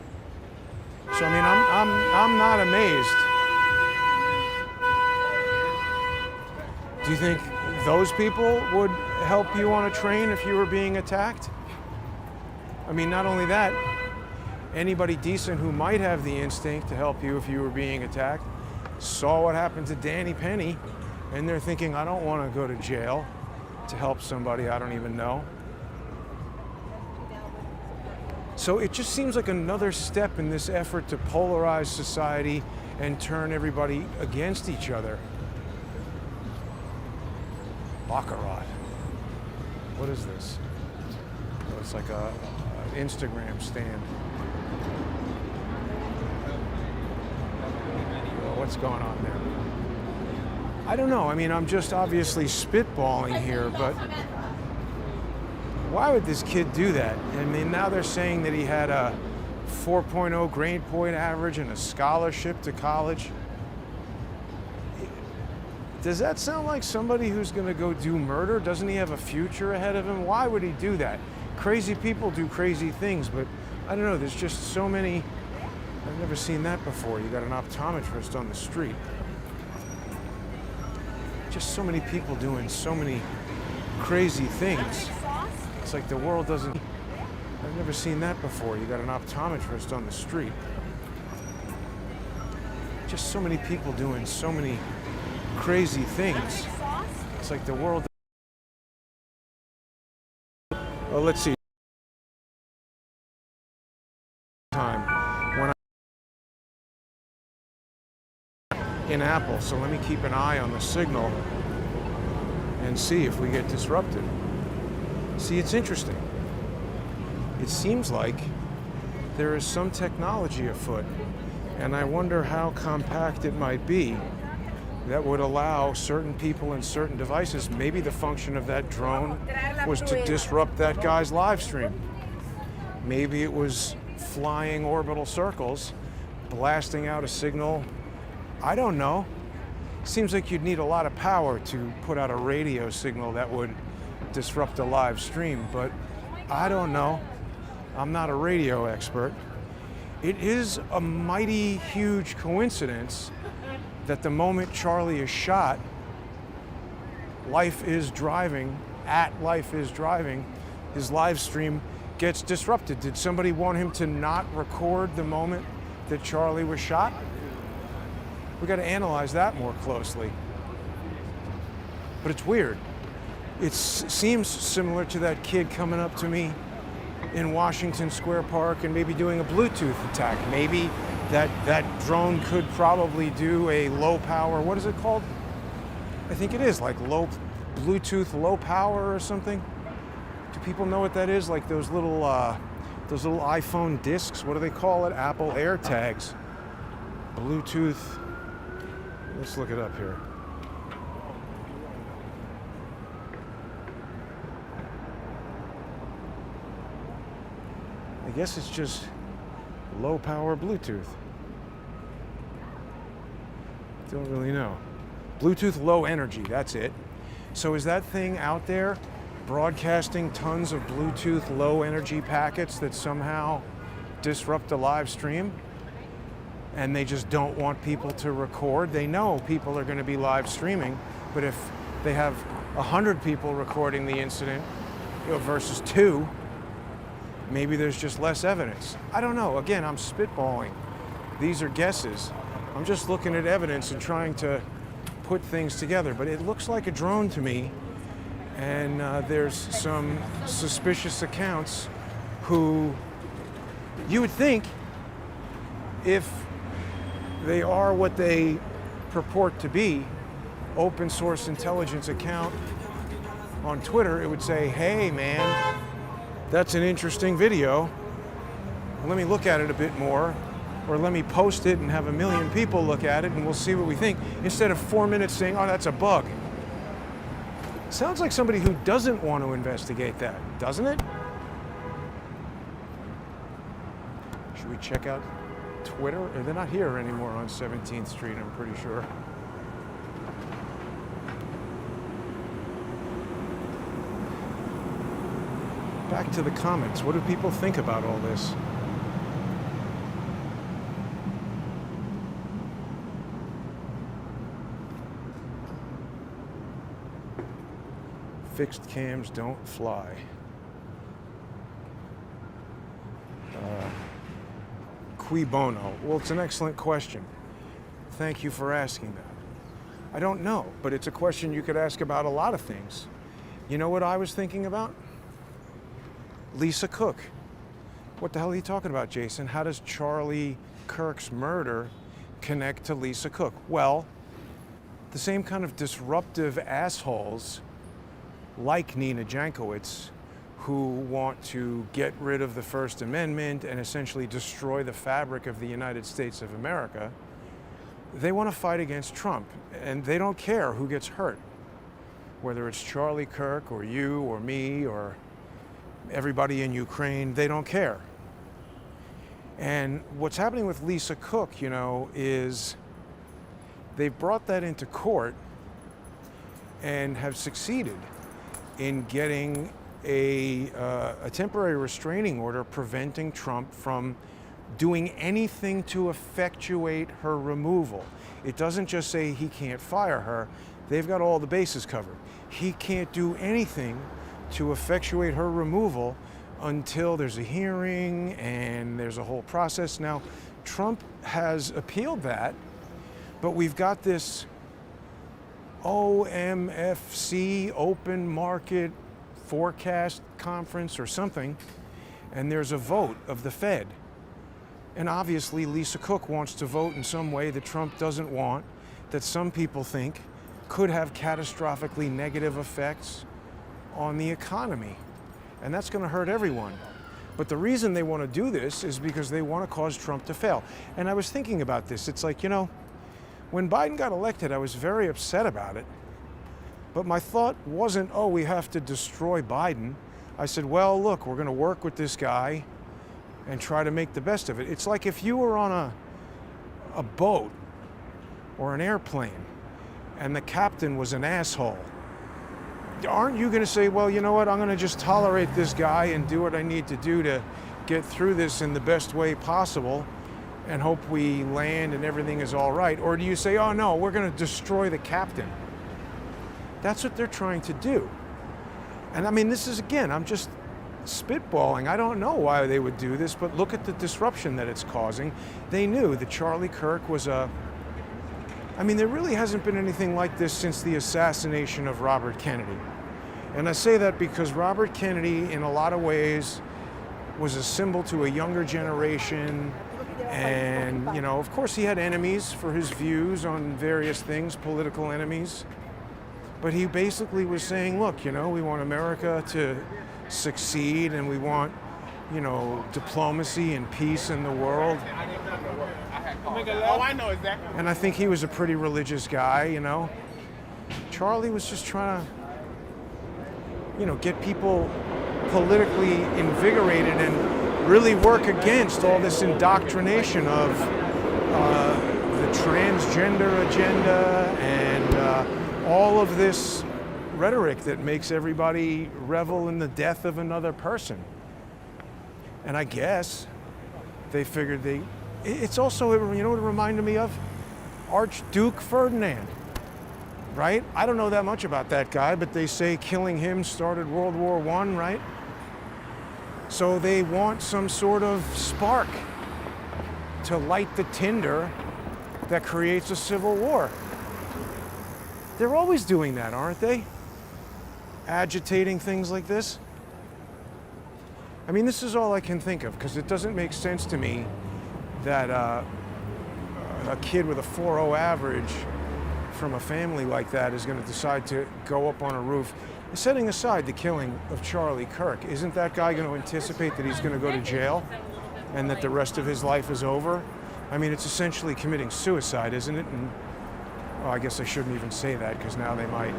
So, I mean, I'm not amazed. Do you think those people would help you on a train if you were being attacked? I mean, not only that, anybody decent who might have the instinct to help you if you were being attacked saw what happened to Danny Penny, and they're thinking, I don't want to go to jail to help somebody I don't even know. So it just seems like another step in this effort to polarize society and turn everybody against each other. Baccarat. What is this? Oh, it's like an Instagram stand. What's going on there? I don't know. I mean, I'm just obviously spitballing here, but why would this kid do that? I mean, now they're saying that he had a 4.0 grade point average and a scholarship to college. Does that sound like somebody who's going to go do murder? Doesn't he have a future ahead of him? Why would he do that? Crazy people do crazy things, but I don't know. There's just so many. I've never seen that before. You got an optometrist on the street. Just so many people doing so many crazy things. It's like the world doesn't. I've never seen that before. You got an optometrist on the street. Just so many people doing so many crazy things. It's like the world. Well, let's see. Time when in Apple, so let me keep an eye on the signal and see if we get disrupted. See, it's interesting. It seems like there is some technology afoot, and I wonder how compact it might be that would allow certain people and certain devices. Maybe the function of that drone was to disrupt that guy's live stream. Maybe it was flying orbital circles, blasting out a signal. I don't know. Seems like you'd need a lot of power to put out a radio signal that would disrupt a live stream, but I don't know. I'm not a radio expert. It is a mighty huge coincidence that the moment Charlie is shot, Life is Driving, his live stream gets disrupted. Did somebody want him to not record the moment that Charlie was shot? We got to analyze that more closely. But it's weird. It seems similar to that kid coming up to me in Washington Square Park and maybe doing a Bluetooth attack. Maybe that drone could probably do a low power, what is it called? I think it is like Bluetooth low power or something. Do people know what that is? Like those little iPhone discs, what do they call it? Apple AirTags. Bluetooth, let's look it up here. I guess it's just low power Bluetooth. Don't really know. Bluetooth low energy, that's it. So is that thing out there broadcasting tons of Bluetooth low energy packets that somehow disrupt a live stream? And they just don't want people to record? They know people are going to be live streaming, but if they have 100 people recording the incident versus 2, maybe there's just less evidence. I don't know. Again, I'm spitballing. These are guesses. I'm just looking at evidence and trying to put things together. But it looks like a drone to me. And there's some suspicious accounts who you would think, if they are what they purport to be, open source intelligence account on Twitter, it would say, hey man, that's an interesting video. Let me look at it a bit more, or let me post it and have 1 million people look at it and we'll see what we think, instead of 4 minutes saying, oh, that's a bug. Sounds like somebody who doesn't want to investigate that. doesn't it? Should we check out Twitter? They're not here anymore on 17th Street, I'm pretty sure. Back to the comments. What do people think about all this? Fixed cams don't fly. Cui bono? Well, it's an excellent question. Thank you for asking that. I don't know, but it's a question you could ask about a lot of things. You know what I was thinking about? Lisa Cook. What the hell are you talking about, Jason? How does Charlie Kirk's murder connect to Lisa Cook? Well, the same kind of disruptive assholes like Nina Jankowicz, who want to get rid of the First Amendment and essentially destroy the fabric of the United States of America, they want to fight against Trump, and they don't care who gets hurt, whether it's Charlie Kirk or you or me or everybody in Ukraine. They don't care. And what's happening with Lisa Cook, you know, is they've brought that into court and have succeeded in getting a temporary restraining order preventing Trump from doing anything to effectuate her removal. It doesn't just say he can't fire her. They've got all the bases covered. He can't do anything to effectuate her removal until there's a hearing and there's a whole process. Now, Trump has appealed that, but we've got this OMFC, Open Market Forecast Conference or something, and there's a vote of the Fed. And obviously Lisa Cook wants to vote in some way that Trump doesn't want, that some people think could have catastrophically negative effects on the economy. And that's going to hurt everyone. But the reason they want to do this is because they want to cause Trump to fail. And I was thinking about this. It's like, you know, when Biden got elected, I was very upset about it. But my thought wasn't, oh, we have to destroy Biden. I said, well, look, we're going to work with this guy and try to make the best of it. It's like if you were on a boat or an airplane and the captain was an asshole. Aren't you going to say, well, you know what, I'm going to just tolerate this guy and do what I need to do to get through this in the best way possible and hope we land and everything is all right? Or do you say, oh no, we're going to destroy the captain? That's what they're trying to do. And I mean, this is, again, I'm just spitballing. I don't know why they would do this, but look at the disruption that it's causing. They knew that Charlie Kirk was I mean, there really hasn't been anything like this since the assassination of Robert Kennedy. And I say that because Robert Kennedy, in a lot of ways, was a symbol to a younger generation. And, you know, of course he had enemies for his views on various things, political enemies. But he basically was saying, look, you know, we want America to succeed and we want, you know, diplomacy and peace in the world. Oh, I know exactly. And I think he was a pretty religious guy, you know. Charlie was just trying to, you know, get people politically invigorated and really work against all this indoctrination of the transgender agenda and all of this rhetoric that makes everybody revel in the death of another person. And I guess they figured it's also, you know what it reminded me of? Archduke Ferdinand, right? I don't know that much about that guy, but they say killing him started World War I, right? So they want some sort of spark to light the tinder that creates a civil war. They're always doing that, aren't they? Agitating things like this. I mean, this is all I can think of, because it doesn't make sense to me that a kid with a 4.0 average from a family like that is going to decide to go up on a roof. Setting aside the killing of Charlie Kirk, isn't that guy going to anticipate that he's going to go to jail and that the rest of his life is over? I mean, it's essentially committing suicide, isn't it? And I guess I shouldn't even say that, because now they might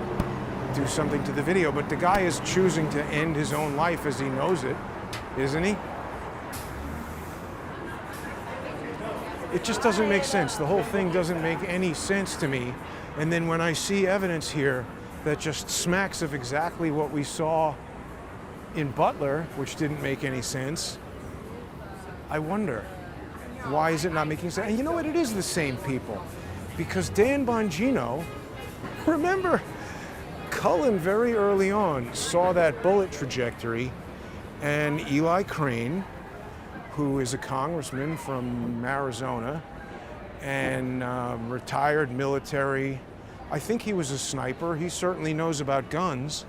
do something to the video, but the guy is choosing to end his own life as he knows it, isn't he? It just doesn't make sense. The whole thing doesn't make any sense to me. And then when I see evidence here that just smacks of exactly what we saw in Butler, which didn't make any sense, I wonder, why is it not making sense? And you know what? It is the same people. Because Dan Bongino, remember, Cullen very early on saw that bullet trajectory, and Eli Crane, who is a congressman from Arizona and retired military, I think he was a sniper. He certainly knows about guns.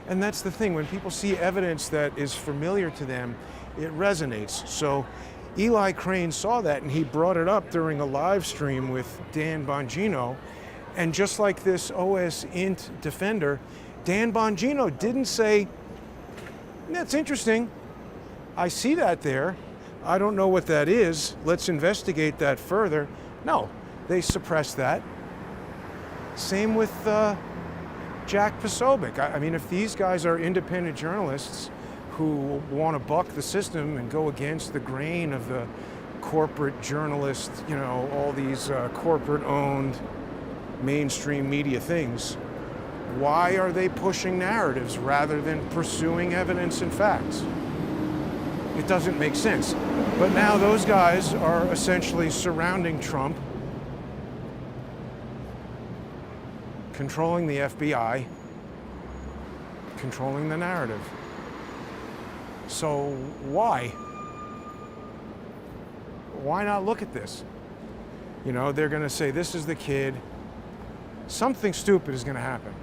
And that's the thing, when people see evidence that is familiar to them, it resonates. So Eli Crane saw that, and he brought it up during a live stream with Dan Bongino. And just like this OS int defender, Dan Bongino didn't say, "That's interesting. I see that there. I don't know what that is. Let's investigate that further." No, they suppressed that. Same with Jack Posobiec. I mean, if these guys are independent journalists who want to buck the system and go against the grain of the corporate journalist, you know, all these corporate-owned mainstream media things, why are they pushing narratives rather than pursuing evidence and facts? It doesn't make sense. But now those guys are essentially surrounding Trump, controlling the FBI, controlling the narrative. So why? Why not look at this? You know, they're going to say, this is the kid. Something stupid is going to happen.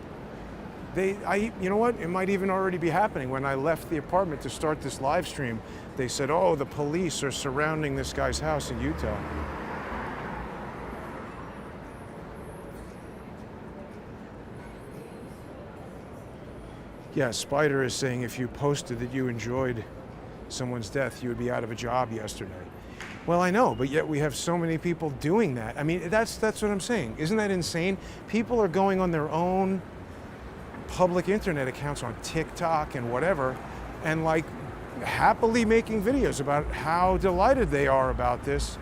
You know what? It might even already be happening. When I left the apartment to start this live stream, they said, oh, the police are surrounding this guy's house in Utah. Yeah, Spider is saying if you posted that you enjoyed someone's death, you would be out of a job yesterday. Well, I know, but yet we have so many people doing that. I mean, that's what I'm saying. Isn't that insane? People are going on their own public internet accounts on TikTok and whatever, and like happily making videos about how delighted they are about this.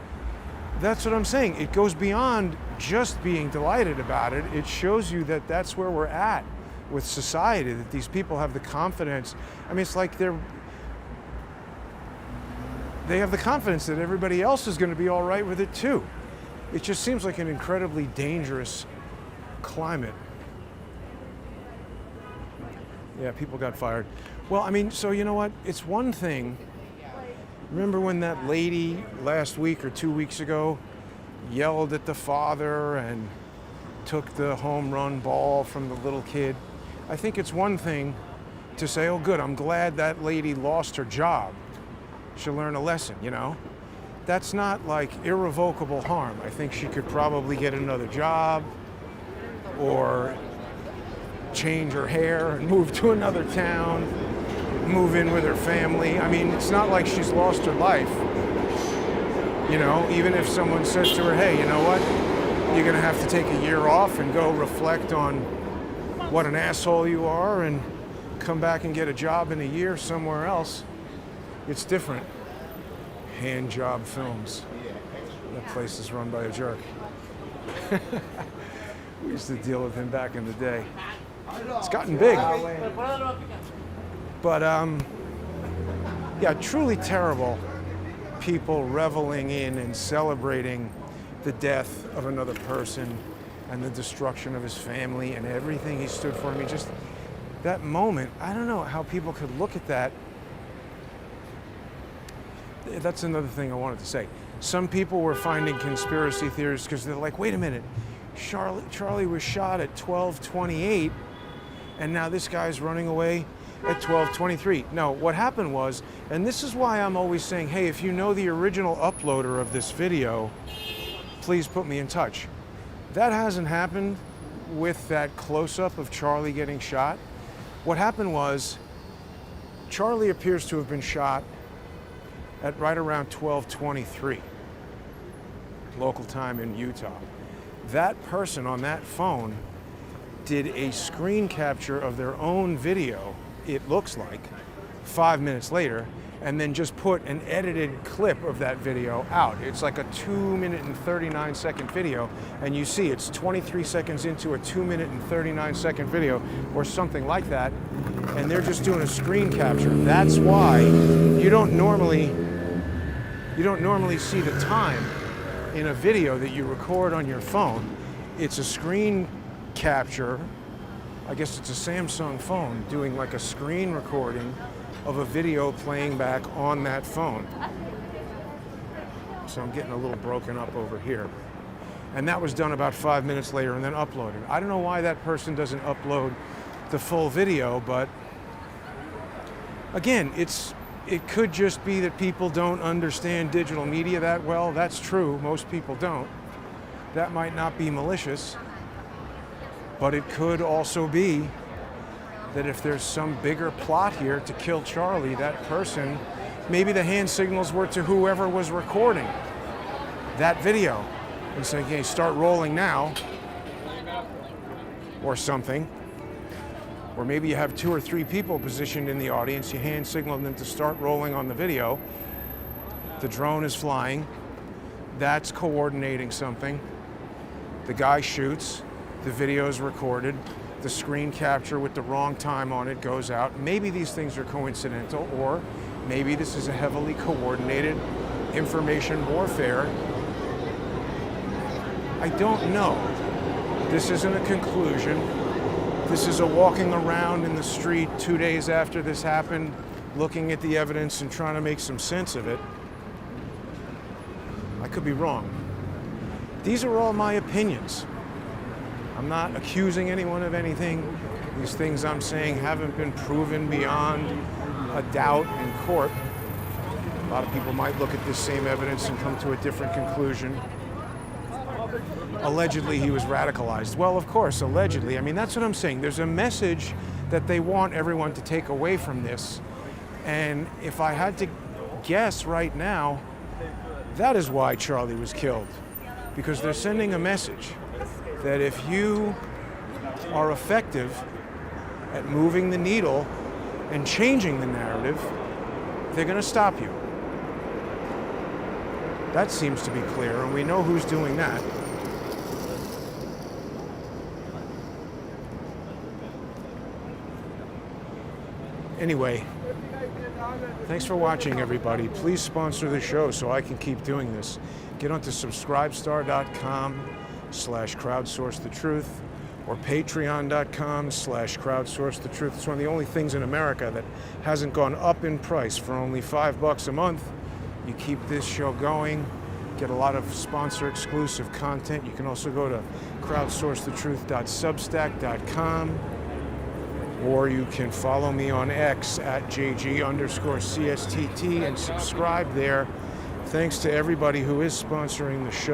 That's what I'm saying. It goes beyond just being delighted about it. It shows you that that's where we're at with society, that these people have the confidence. I mean, it's like they have the confidence that everybody else is going to be all right with it too. It just seems like an incredibly dangerous climate. Yeah, people got fired. Well, I mean, so you know what? It's one thing. Remember when that lady last week or 2 weeks ago yelled at the father and took the home run ball from the little kid? I think it's one thing to say, oh good, I'm glad that lady lost her job. She'll learn a lesson, you know? That's not like irrevocable harm. I think she could probably get another job or change her hair and move to another town, move in with her family. I mean, it's not like she's lost her life. You know, even if someone says to her, hey, you know what? You're gonna have to take a year off and go reflect on what an asshole you are and come back and get a job in a year somewhere else. It's different. Hand Job Films. That place is run by a jerk. We used to deal with him back in the day. It's gotten big. But yeah, truly terrible people reveling in and celebrating the death of another person and the destruction of his family and everything he stood for. I mean, just that moment, I don't know how people could look at that. That's another thing I wanted to say. Some people were finding conspiracy theories because they're like, wait a minute, Charlie was shot at 12:28 and now this guy's running away at 12:23. No, what happened was, and this is why I'm always saying, hey, if you know the original uploader of this video, please put me in touch. That hasn't happened with that close-up of Charlie getting shot. What happened was, Charlie appears to have been shot at right around 12:23, local time in Utah. That person on that phone did a screen capture of their own video, it looks like, 5 minutes later, and then just put an edited clip of that video out. It's like a 2-minute and 39-second video, and you see it's 23 seconds into a 2-minute and 39-second video, or something like that, and they're just doing a screen capture. That's why you don't normally see the time in a video that you record on your phone. It's a screen capture. I guess it's a Samsung phone doing like a screen recording of a video playing back on that phone. So I'm getting a little broken up over here. And that was done about 5 minutes later and then uploaded. I don't know why that person doesn't upload the full video, but again, it could just be that people don't understand digital media that well. That's true, most people don't. That might not be malicious, but it could also be that if there's some bigger plot here to kill Charlie, that person, maybe the hand signals were to whoever was recording that video and saying, hey, start rolling now, or something. Or maybe you have 2 or 3 people positioned in the audience, you hand signal them to start rolling on the video. The drone is flying, that's coordinating something. The guy shoots, the video is recorded, the screen capture with the wrong time on it goes out. Maybe these things are coincidental, or maybe this is a heavily coordinated information warfare. I don't know. This isn't a conclusion. This is a walking around in the street 2 days after this happened, looking at the evidence and trying to make some sense of it. I could be wrong. These are all my opinions. I'm not accusing anyone of anything. These things I'm saying haven't been proven beyond a doubt in court. A lot of people might look at this same evidence and come to a different conclusion. Allegedly, he was radicalized. Well, of course, allegedly. I mean, that's what I'm saying. There's a message that they want everyone to take away from this. And if I had to guess right now, that is why Charlie was killed. Because they're sending a message that if you are effective at moving the needle and changing the narrative, they're going to stop you. That seems to be clear, and we know who's doing that. Anyway, thanks for watching, everybody. Please sponsor the show so I can keep doing this. Get onto subscribestar.com/crowdsourcethetruth or patreon.com/crowdsourcethetruth. It's one of the only things in America that hasn't gone up in price. For only $5 a month, you keep this show going, get a lot of sponsor exclusive content. You can also go to crowdsourcethetruth.substack.com, or you can follow me on X at JG_CSTT and subscribe there. Thanks to everybody who is sponsoring the show.